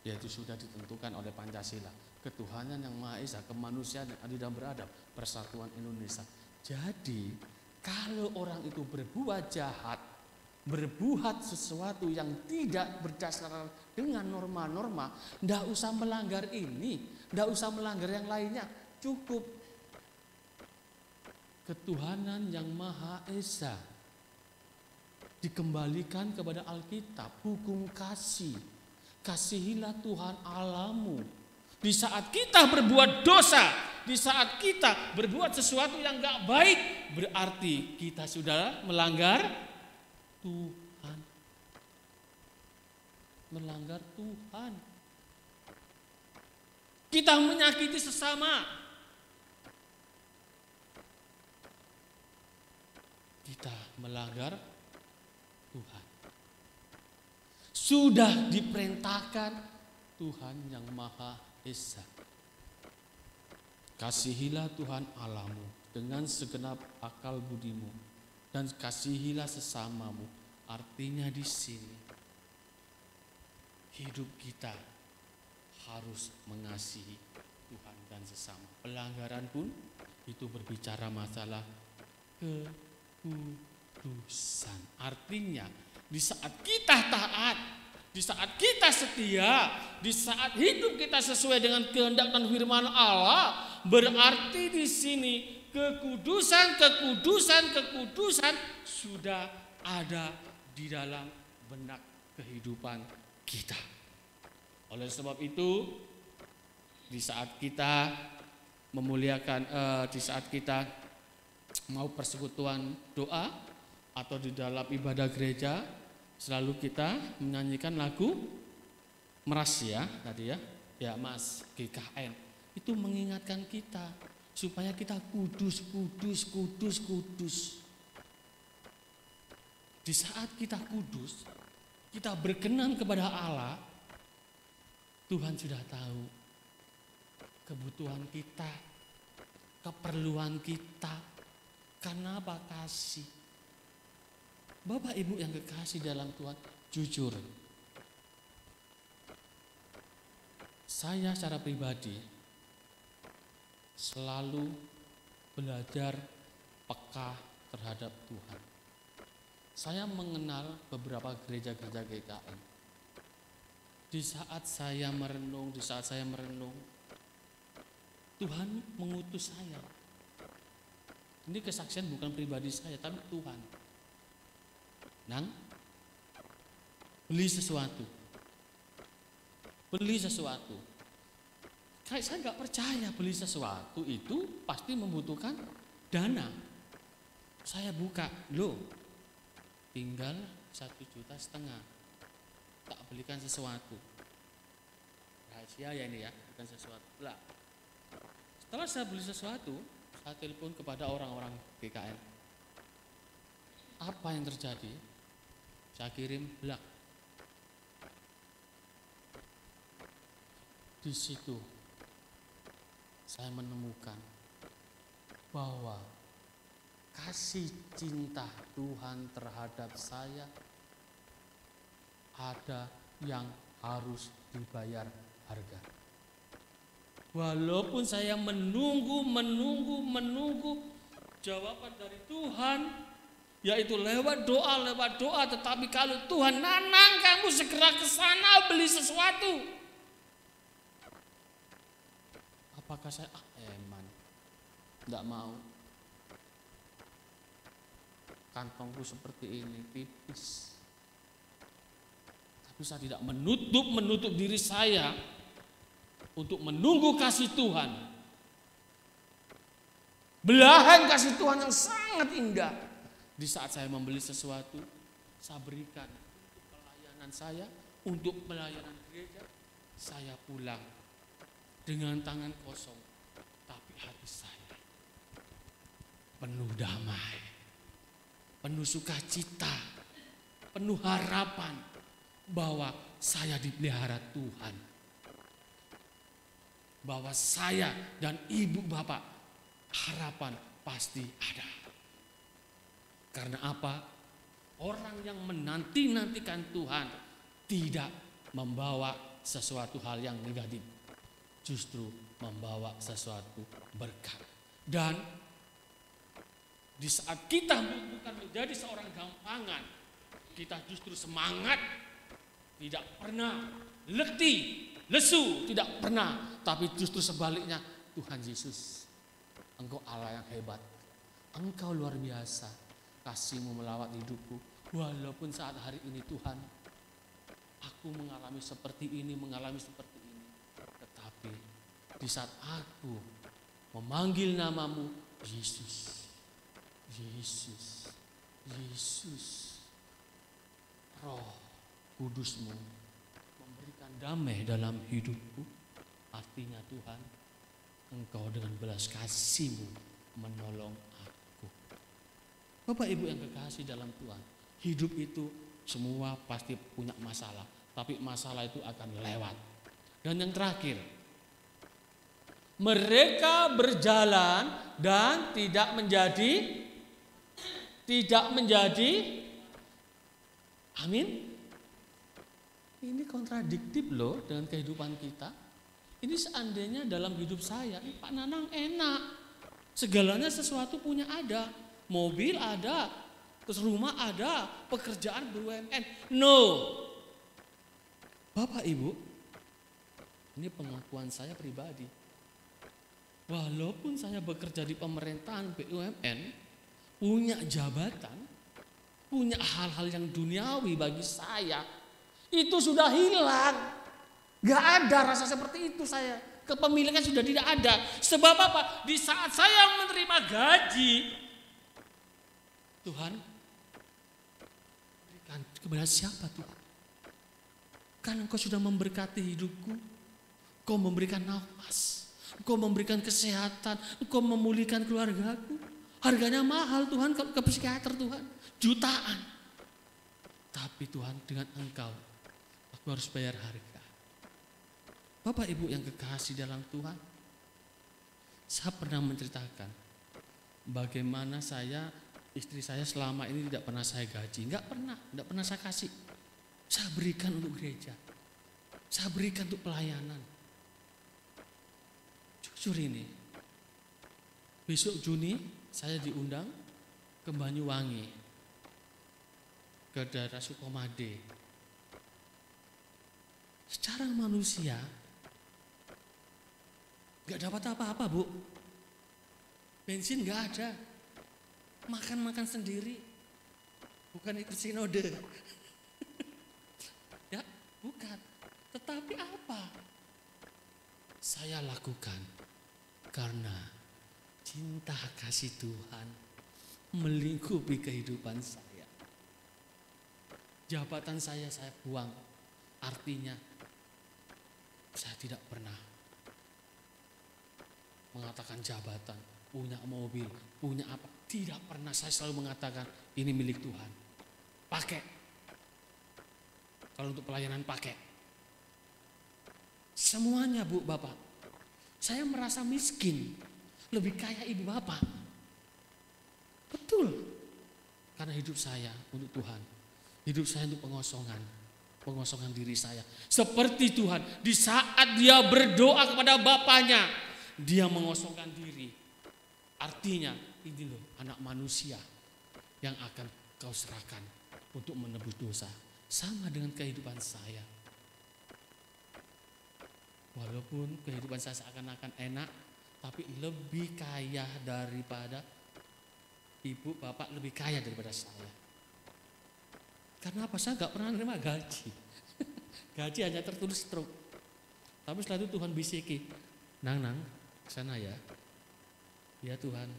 yaitu sudah ditentukan oleh Pancasila, ketuhanan Yang Maha Esa, kemanusiaan yang adil dan beradab, persatuan Indonesia. Jadi kalau orang itu berbuat jahat, berbuat sesuatu yang tidak berdasarkan dengan norma-norma, tidak usah melanggar ini, tidak usah melanggar yang lainnya, cukup ketuhanan Yang Maha Esa dikembalikan kepada Alkitab, hukum kasih. Kasihilah Tuhan Allahmu. Di saat kita berbuat dosa, di saat kita berbuat sesuatu yang gak baik, berarti kita sudah melanggar Tuhan. Melanggar Tuhan. Kita menyakiti sesama. Kita melanggar Tuhan. Sudah diperintahkan Tuhan Yang Maha Esa. Kasihilah Tuhan Allahmu dengan segenap akal budimu dan kasihilah sesamamu. Artinya di sini hidup kita harus mengasihi Tuhan dan sesama. Pelanggaran pun itu berbicara masalah kekudusan. Artinya di saat kita taat, di saat kita setia, di saat hidup kita sesuai dengan kehendak dan firman Allah, berarti di sini kekudusan sudah ada di dalam benak kehidupan kita. Oleh sebab itu, di saat kita memuliakan, di saat kita mau persekutuan doa atau di dalam ibadah gereja, selalu kita menyanyikan lagu Meras ya tadi ya Mas GKN. Itu mengingatkan kita supaya kita kudus. Di saat kita kudus, kita berkenan kepada Allah, Tuhan sudah tahu kebutuhan kita, keperluan kita. Karena apa? Kasih. Bapak Ibu yang kekasih dalam Tuhan, jujur, saya secara pribadi selalu belajar peka terhadap Tuhan. Saya mengenal beberapa gereja-gereja GKN. Di saat saya merenung, Tuhan mengutus saya. Ini kesaksian bukan pribadi saya, tapi Tuhan. Nang, beli sesuatu. Kayak saya nggak percaya beli sesuatu itu pasti membutuhkan dana. Saya buka, loh, tinggal 1,5 juta, tak belikan sesuatu. Rahasia ya ini ya, bukan sesuatu. Lah, setelah saya beli sesuatu, saya telepon kepada orang-orang GKN. Apa yang terjadi? Saya kirim blak. Di situ saya menemukan bahwa kasih cinta Tuhan terhadap saya ada yang harus dibayar harga. Walaupun saya menunggu jawaban dari Tuhan, yaitu lewat doa, tetapi kalau Tuhan, Nanang kamu segera ke sana beli sesuatu. Apakah saya eman? Tidak mau. Kantongku seperti ini, tipis. Tapi saya tidak menutup diri saya untuk menunggu kasih Tuhan. Belahan kasih Tuhan yang sangat indah. Di saat saya membeli sesuatu, saya berikan untuk pelayanan saya, untuk pelayanan gereja. Saya pulang dengan tangan kosong, tapi hati saya penuh damai. penuh sukacita, penuh harapan bahwa saya dipelihara Tuhan. Bahwa saya dan ibu bapak harapan pasti ada. Karena apa? Orang yang menanti-nantikan Tuhan tidak membawa sesuatu hal yang negatif, justru membawa sesuatu berkat. Dan di saat kita bukan menjadi seorang gampangan, kita justru semangat, tidak pernah letih, lesu, tidak pernah. Tapi justru sebaliknya, Tuhan Yesus, Engkau Allah yang hebat, Engkau luar biasa, kasih-Mu melawat hidupku. Walaupun saat hari ini Tuhan, aku mengalami seperti ini, tetapi di saat aku memanggil nama-Mu, Yesus, Yesus, Yesus, Roh Kudus-Mu memberikan damai dalam hidupku. Artinya Tuhan, Engkau dengan belas kasih-Mu menolong aku. Bapak Ibu yang kekasih dalam Tuhan, hidup itu semua pasti punya masalah, tapi masalah itu akan lewat. Dan yang terakhir, mereka berjalan dan tidak menjadi, amin. Ini kontradiktif loh dengan kehidupan kita. Ini seandainya dalam hidup saya, Pak Nanang enak, segalanya sesuatu punya ada, mobil ada, terus rumah ada, pekerjaan BUMN. No. Bapak Ibu, ini pengakuan saya pribadi. Walaupun saya bekerja di pemerintahan BUMN, punya jabatan, punya hal-hal yang duniawi bagi saya, itu sudah hilang. Gak ada rasa seperti itu saya. Kepemilikan sudah tidak ada. Sebab apa? Di saat saya menerima gaji, Tuhan berikan kepada siapa Tuhan? Kan Engkau sudah memberkati hidupku. Engkau memberikan nafas, Engkau memberikan kesehatan, Engkau memulihkan keluargaku. Harganya mahal Tuhan ke psikiater Tuhan, jutaan. Tapi Tuhan, dengan Engkau aku harus bayar harga. Bapak Ibu yang kekasih dalam Tuhan, saya pernah menceritakan bagaimana istri saya selama ini tidak pernah saya gaji, tidak pernah saya kasih. Saya berikan untuk gereja, saya berikan untuk pelayanan. Jujur ini, besok Juni saya diundang ke Banyuwangi, ke daerah Sukomade. Secara manusia gak dapat apa-apa Bu, bensin gak ada, makan sendiri, bukan ikut sinode. Ya bukan, tetapi apa saya lakukan? Karena cinta kasih Tuhan melingkupi kehidupan saya. Jabatan saya buang, artinya saya tidak pernah mengatakan jabatan, punya mobil, punya apa. Tidak pernah, saya selalu mengatakan ini milik Tuhan. Pakai. Kalau untuk pelayanan pakai. Semuanya Bu, Bapak. Saya merasa miskin, lebih kaya ibu bapak. Betul. Karena hidup saya untuk Tuhan. Hidup saya untuk pengosongan diri saya. Seperti Tuhan, di saat dia berdoa kepada Bapaknya, dia mengosongkan diri. Artinya ini loh anak manusia yang akan kau serahkan untuk menebus dosa. Sama dengan kehidupan saya. Walaupun kehidupan saya seakan-akan enak, tapi lebih kaya daripada ibu bapak, lebih kaya daripada saya. Karena apa? Saya gak pernah menerima gaji. Gaji hanya tertulis stroke. Tapi setelah itu Tuhan bisiki, Nang, sana ya. Ya Tuhan.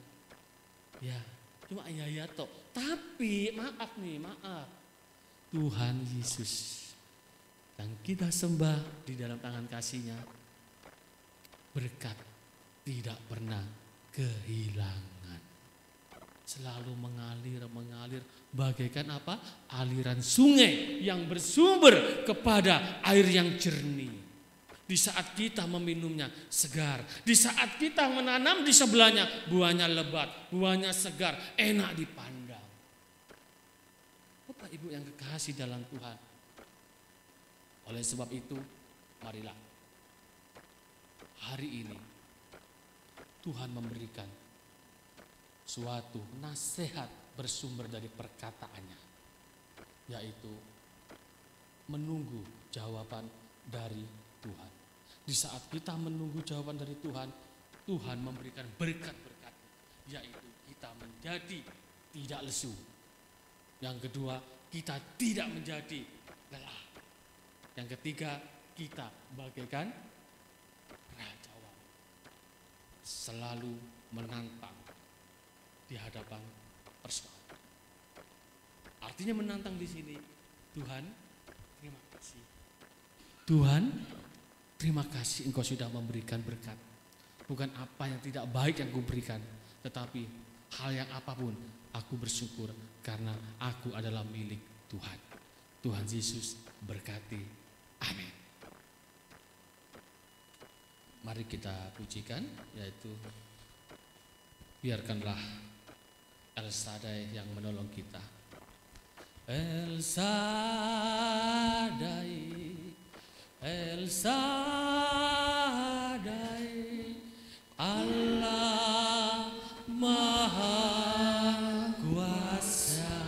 Ya, cuma ya toh. Tapi maaf. Tuhan Yesus yang kita sembah di dalam tangan kasih-Nya, berkat tidak pernah kehilangan. selalu mengalir bagaikan apa? Aliran sungai yang bersumber kepada air yang jernih. Di saat kita meminumnya segar, di saat kita menanam di sebelahnya buahnya lebat, buahnya segar, enak dipandang. Bapak Ibu yang kekasih dalam Tuhan. Oleh sebab itu, marilah hari ini Tuhan memberikan suatu nasihat bersumber dari perkataannya, yaitu menunggu jawaban dari Tuhan. Di saat kita menunggu jawaban dari Tuhan, Tuhan memberikan berkat-berkat, yaitu kita menjadi tidak lesu. Yang kedua, kita tidak menjadi lelah. Yang ketiga, kita bagaikan rajawan, selalu menantang di hadapan persoalan. Artinya menantang di sini, Tuhan, terima kasih. Tuhan, terima kasih Engkau sudah memberikan berkat. Bukan apa yang tidak baik yang Kau berikan, tetapi hal yang apapun aku bersyukur karena aku adalah milik Tuhan. Tuhan Yesus berkati. Amin. Mari kita pujikan, yaitu biarkanlah El Shaddai yang menolong kita. El Shaddai, El Shaddai, Allah Maha Kuasa,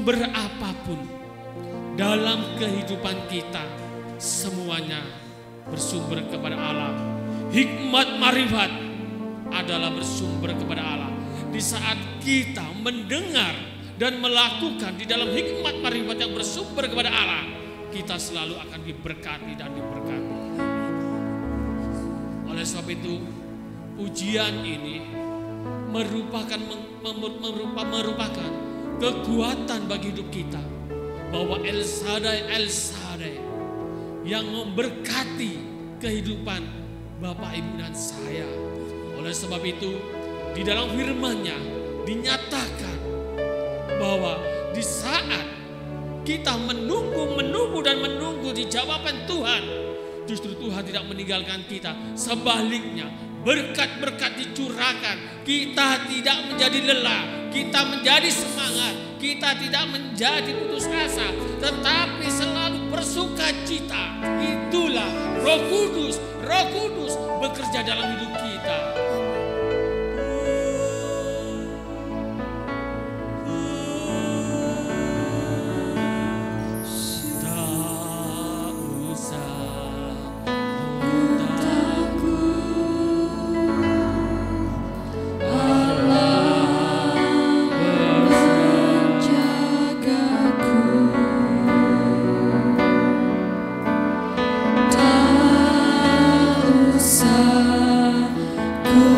berkat berapapun dalam kehidupan kita, semuanya bersumber kepada Allah. Hikmat marifat adalah bersumber kepada Allah. Di saat kita mendengar dan melakukan di dalam hikmat marifat yang bersumber kepada Allah, kita selalu akan diberkati dan diberkati. Oleh sebab itu, ujian ini merupakan kekuatan bagi hidup kita, bahwa El Shaddai yang memberkati kehidupan Bapak, Ibu dan saya. Oleh sebab itu, di dalam firman-Nya dinyatakan bahwa di saat kita menunggu dan menunggu di jawaban Tuhan, justru Tuhan tidak meninggalkan kita. Sebaliknya, berkat-berkat dicurahkan. Kita tidak menjadi lelah, kita menjadi semangat, kita tidak menjadi putus asa, tetapi selalu bersuka cita. Itulah Roh Kudus bekerja dalam hidup kita. Ku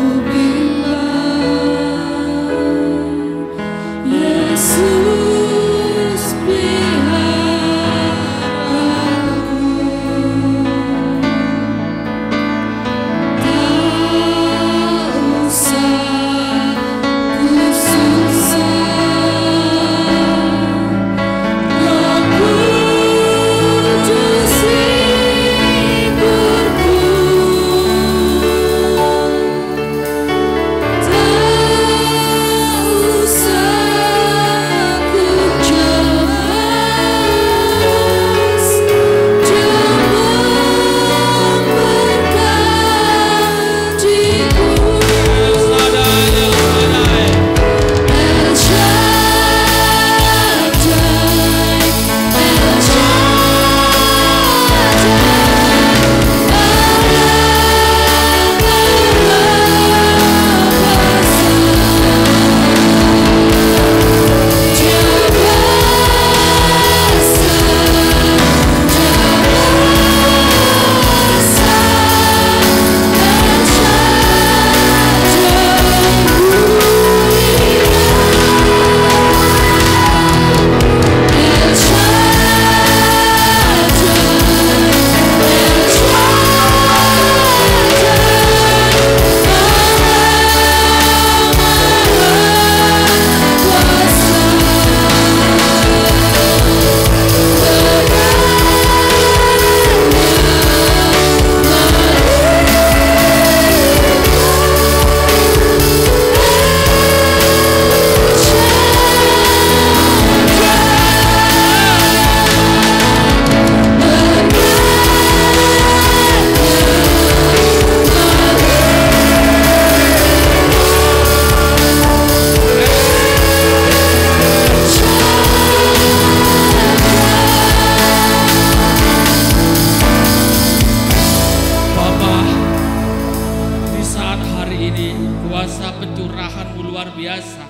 curahan-Mu luar biasa.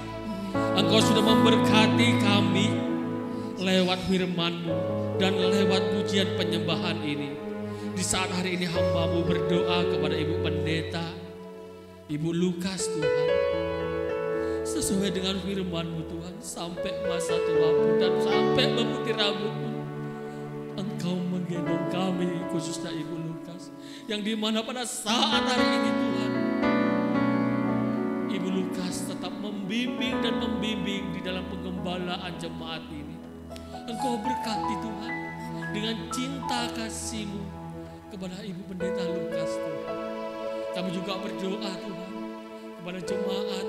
Engkau sudah memberkati kami lewat firman-Mu dan lewat pujian penyembahan ini. Di saat hari ini hamba-Mu berdoa kepada Ibu Pendeta, Ibu Lukas Tuhan, sesuai dengan firman-Mu Tuhan, sampai masa tua-Mu dan sampai memutih rambut-Mu, Engkau menggendong kami, khususnya Ibu Lukas, yang dimana pada saat hari ini Tuhan, Ibu Lukas tetap membimbing dan membimbing di dalam penggembalaan jemaat ini. Engkau berkati Tuhan dengan cinta kasih-Mu kepada Ibu Pendeta Lukas Tuhan. Kami juga berdoa Tuhan kepada jemaat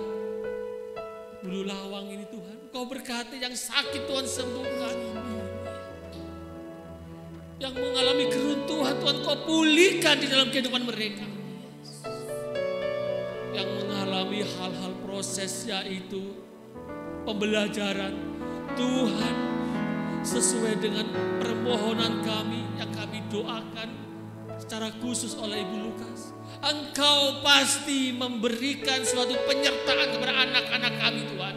Bulu Lawang ini Tuhan. Engkau berkati yang sakit Tuhan sembuhkan. Yang mengalami keruntuhan Tuhan Kau pulihkan di dalam kehidupan mereka. Yang mengalami hal-hal proses yaitu pembelajaran Tuhan, sesuai dengan permohonan kami yang kami doakan secara khusus oleh Ibu Lukas, Engkau pasti memberikan suatu penyertaan kepada anak-anak kami Tuhan.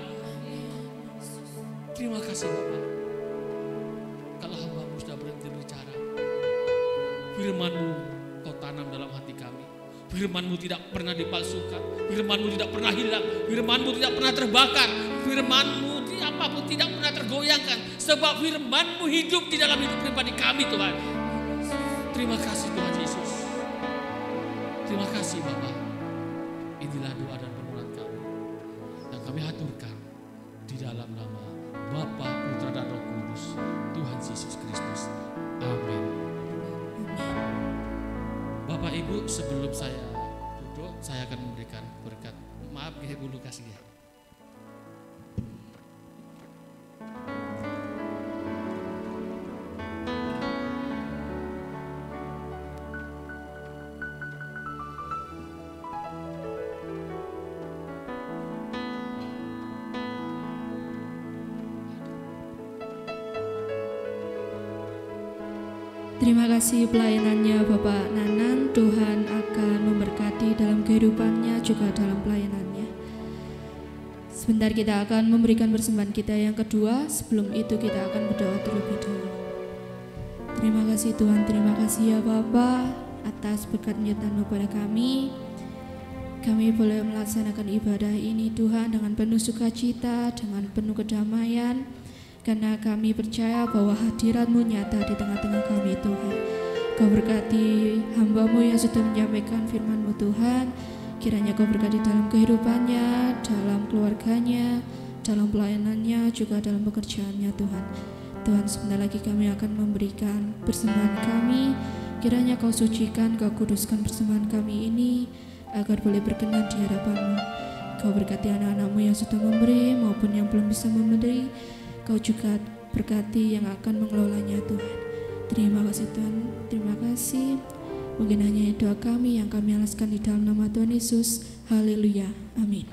Terima kasih Bapak. Kalau hamba-Mu sudah berhenti berbicara, firman-Mu Kau tanam dalam hati kami. Firman-Mu tidak pernah dipalsukan, firman-Mu tidak pernah hilang, firman-Mu tidak pernah terbakar, firman-Mu apapun tidak pernah tergoyangkan, sebab firman-Mu hidup di dalam hidup pribadi kami Tuhan. Terima kasih Tuhan Yesus. Terima kasih Bapak. Inilah doa dan permohonan kami yang kami haturkan di dalam nama Bapa, Putra dan Roh Kudus, Tuhan Yesus Kristus. Amin. Bapak Ibu, sebelum saya duduk, saya akan memberikan berkat. Maaf ya Ibu Lukas ya. Terima kasih pelayanannya Bapak Nanan. Tuhan akan memberkati dalam kehidupannya juga dalam pelayanannya. Sebentar kita akan memberikan persembahan kita yang kedua. Sebelum itu kita akan berdoa terlebih dahulu. Terima kasih Tuhan, terima kasih ya Bapak atas berkat penyertaan kepada kami. Kami boleh melaksanakan ibadah ini Tuhan dengan penuh sukacita, dengan penuh kedamaian. Karena kami percaya bahwa hadirat-Mu nyata di tengah-tengah kami Tuhan. Kau berkati hamba-Mu yang sudah menyampaikan firman-Mu Tuhan. Kiranya Kau berkati dalam kehidupannya, dalam keluarganya, dalam pelayanannya, juga dalam pekerjaannya Tuhan. Tuhan, sebentar lagi kami akan memberikan persembahan kami. Kiranya Kau sucikan, Kau kuduskan persembahan kami ini agar boleh berkenan di hadapan-Mu. Kau berkati anak-anak-Mu yang sudah memberi maupun yang belum bisa memberi. Kau juga berkati yang akan mengelolanya Tuhan. Terima kasih Tuhan, terima kasih. Mungkin hanya doa kami yang kami alaskan di dalam nama Tuhan Yesus. Haleluya, amin.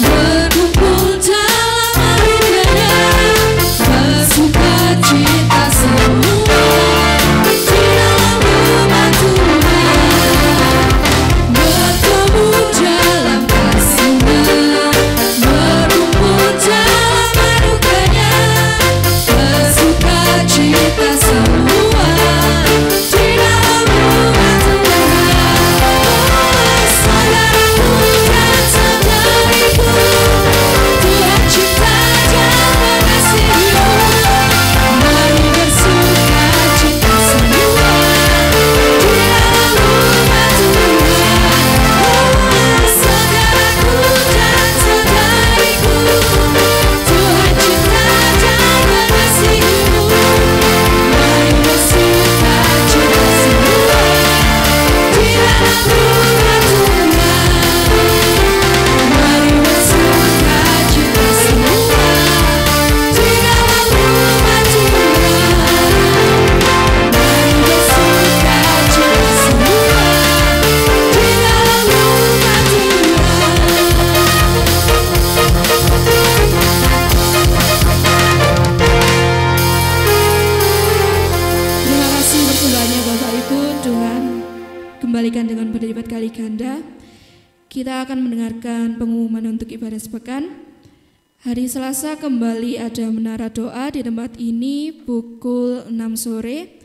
Berkumpul dalam hari raya. berlipat ganda. Kita akan mendengarkan pengumuman untuk ibadah sepekan. Hari Selasa kembali ada menara doa di tempat ini pukul 6 sore.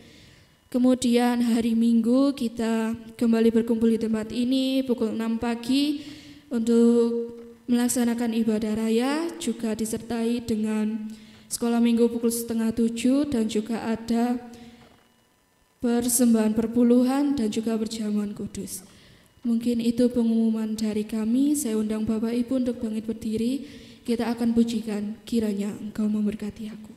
Kemudian hari Minggu kita kembali berkumpul di tempat ini pukul 6 pagi untuk melaksanakan ibadah raya, juga disertai dengan sekolah minggu pukul 6:30 dan juga ada persembahan perpuluhan dan juga perjamuan kudus. Mungkin itu pengumuman dari kami. Saya undang Bapak Ibu untuk bangkit berdiri. Kita akan pujikan kiranya Engkau memberkati aku.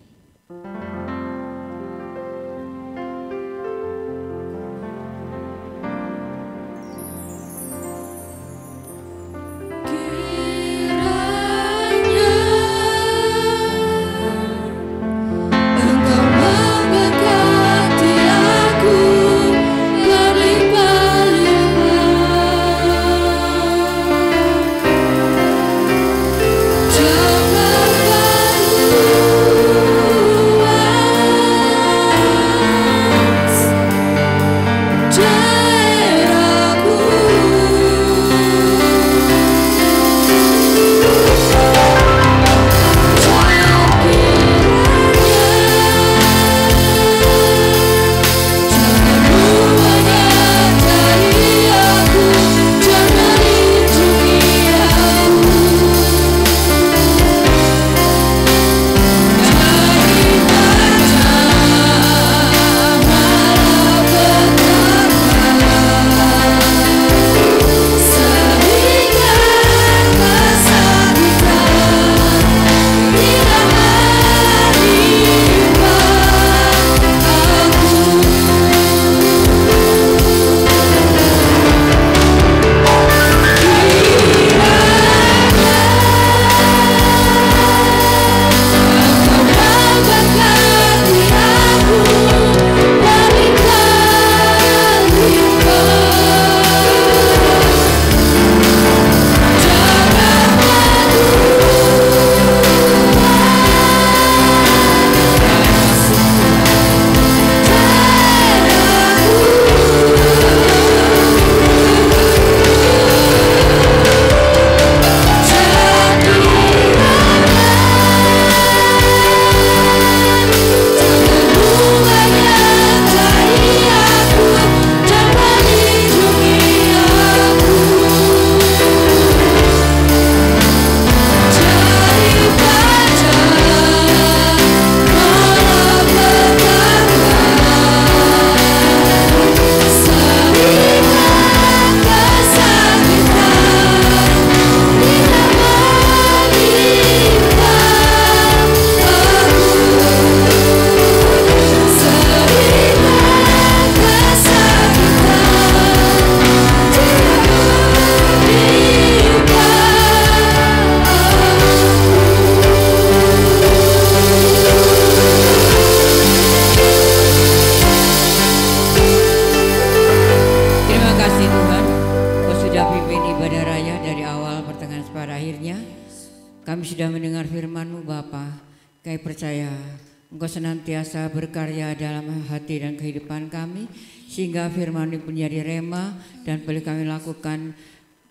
Senantiasa berkarya dalam hati dan kehidupan kami, sehingga firman-Mu menjadi rema dan boleh kami lakukan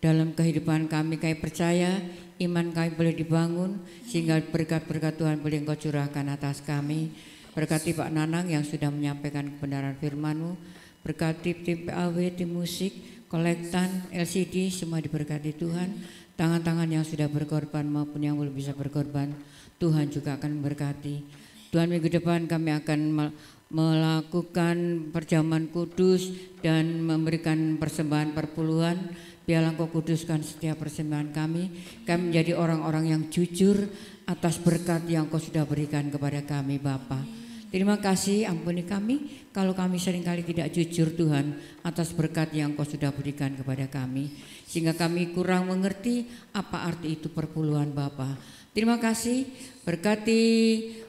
dalam kehidupan kami. Kami percaya iman kami boleh dibangun, sehingga berkat-berkat Tuhan boleh Engkau curahkan atas kami. Berkati Pak Nanang yang sudah menyampaikan kebenaran firman-Mu, berkati tim PAW, tim musik, kolektan, LCD, semua diberkati Tuhan. Tangan-tangan yang sudah berkorban maupun yang belum bisa berkorban, Tuhan juga akan memberkati. Tuhan, minggu depan kami akan melakukan perjamuan kudus dan memberikan persembahan perpuluhan. Biarlah Engkau kuduskan setiap persembahan kami. Kami menjadi orang-orang yang jujur atas berkat yang Engkau sudah berikan kepada kami, Bapa. Terima kasih, ampuni kami kalau kami seringkali tidak jujur Tuhan atas berkat yang Engkau sudah berikan kepada kami, sehingga kami kurang mengerti apa arti itu perpuluhan, Bapa. Terima kasih, berkati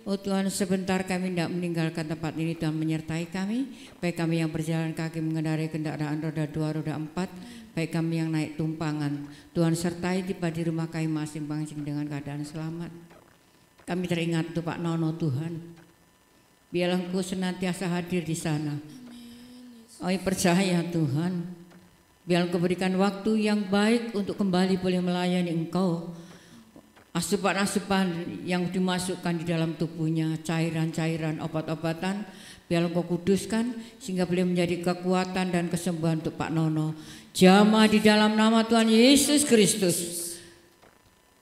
oh Tuhan, sebentar kami tidak meninggalkan tempat ini, Tuhan menyertai kami, baik kami yang berjalan kaki mengendarai kendaraan roda 2, roda 4, baik kami yang naik tumpangan. Tuhan sertai tiba di rumah kami masing-masing dengan keadaan selamat. Kami teringat untuk Pak Nono, Tuhan, biarlah Engkau senantiasa hadir di sana. Kami percaya Tuhan, Biar Engkau berikan waktu yang baik untuk kembali boleh melayani Engkau. Asupan-asupan yang dimasukkan di dalam tubuhnya, cairan-cairan, obat-obatan, biar Engkau kuduskan sehingga boleh menjadi kekuatan dan kesembuhan untuk Pak Nono. Jamah di dalam nama Tuhan Yesus Kristus.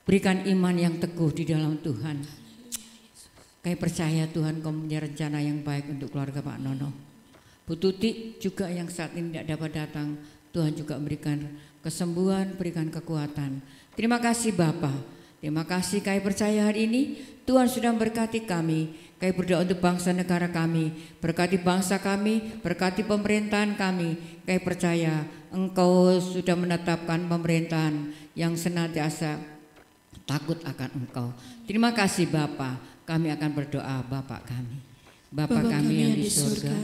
Berikan iman yang teguh di dalam Tuhan. Kami percaya Tuhan Kau punya rencana yang baik untuk keluarga Pak Nono. Bu Tuti juga yang saat ini tidak dapat datang, Tuhan juga memberikan kesembuhan, berikan kekuatan. Terima kasih Bapa. Terima kasih kami percaya hari ini Tuhan sudah memberkati kami. Kami berdoa untuk bangsa negara kami, berkati bangsa kami, berkati pemerintahan kami. Kami percaya Engkau sudah menetapkan pemerintahan yang senantiasa takut akan Engkau. Terima kasih Bapa. Kami akan berdoa Bapa kami. Bapa kami yang di surga,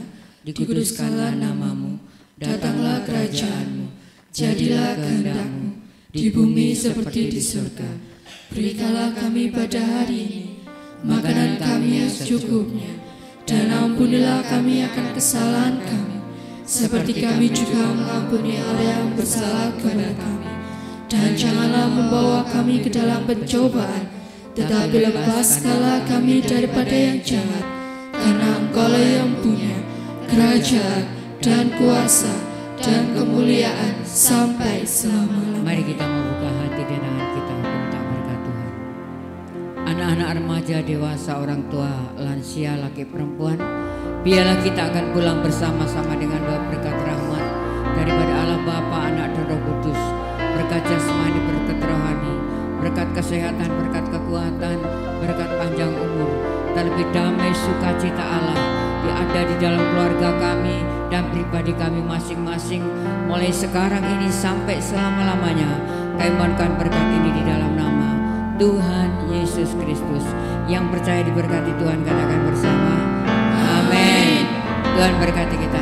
dikuduskanlah namamu, datanglah kerajaanmu, jadilah kehendak-Mu di bumi seperti di surga. Berikanlah kami pada hari ini makanan kami yang secukupnya, dan ampunilah kami akan kesalahan kami, seperti kami juga mengampuni orang yang bersalah kepada kami. Dan janganlah membawa kami ke dalam pencobaan, tetapi lepaskanlah kami daripada yang jahat, karena Engkau-lah yang punya kerajaan dan kuasa dan kemuliaan sampai selama-lamanya. Mari kita membuka hati dan tangan kita untuk minta berkat Tuhan. Anak-anak remaja, dewasa, orang tua, lansia, laki perempuan, biarlah kita akan pulang bersama-sama dengan doa berkat rahmat daripada Allah Bapa, Anak dan Roh Kudus. Berkat jasmani, berkat rohani, berkat kesehatan, berkat kekuatan, berkat panjang umur, terlebih damai sukacita Allah yang ada di dalam keluarga kami dan pribadi kami masing-masing, mulai sekarang ini sampai selama-lamanya. Kami mohonkan berkat ini di dalam nama Tuhan Yesus Kristus. Yang percaya diberkati Tuhan katakan bersama, amin. Tuhan berkati kita.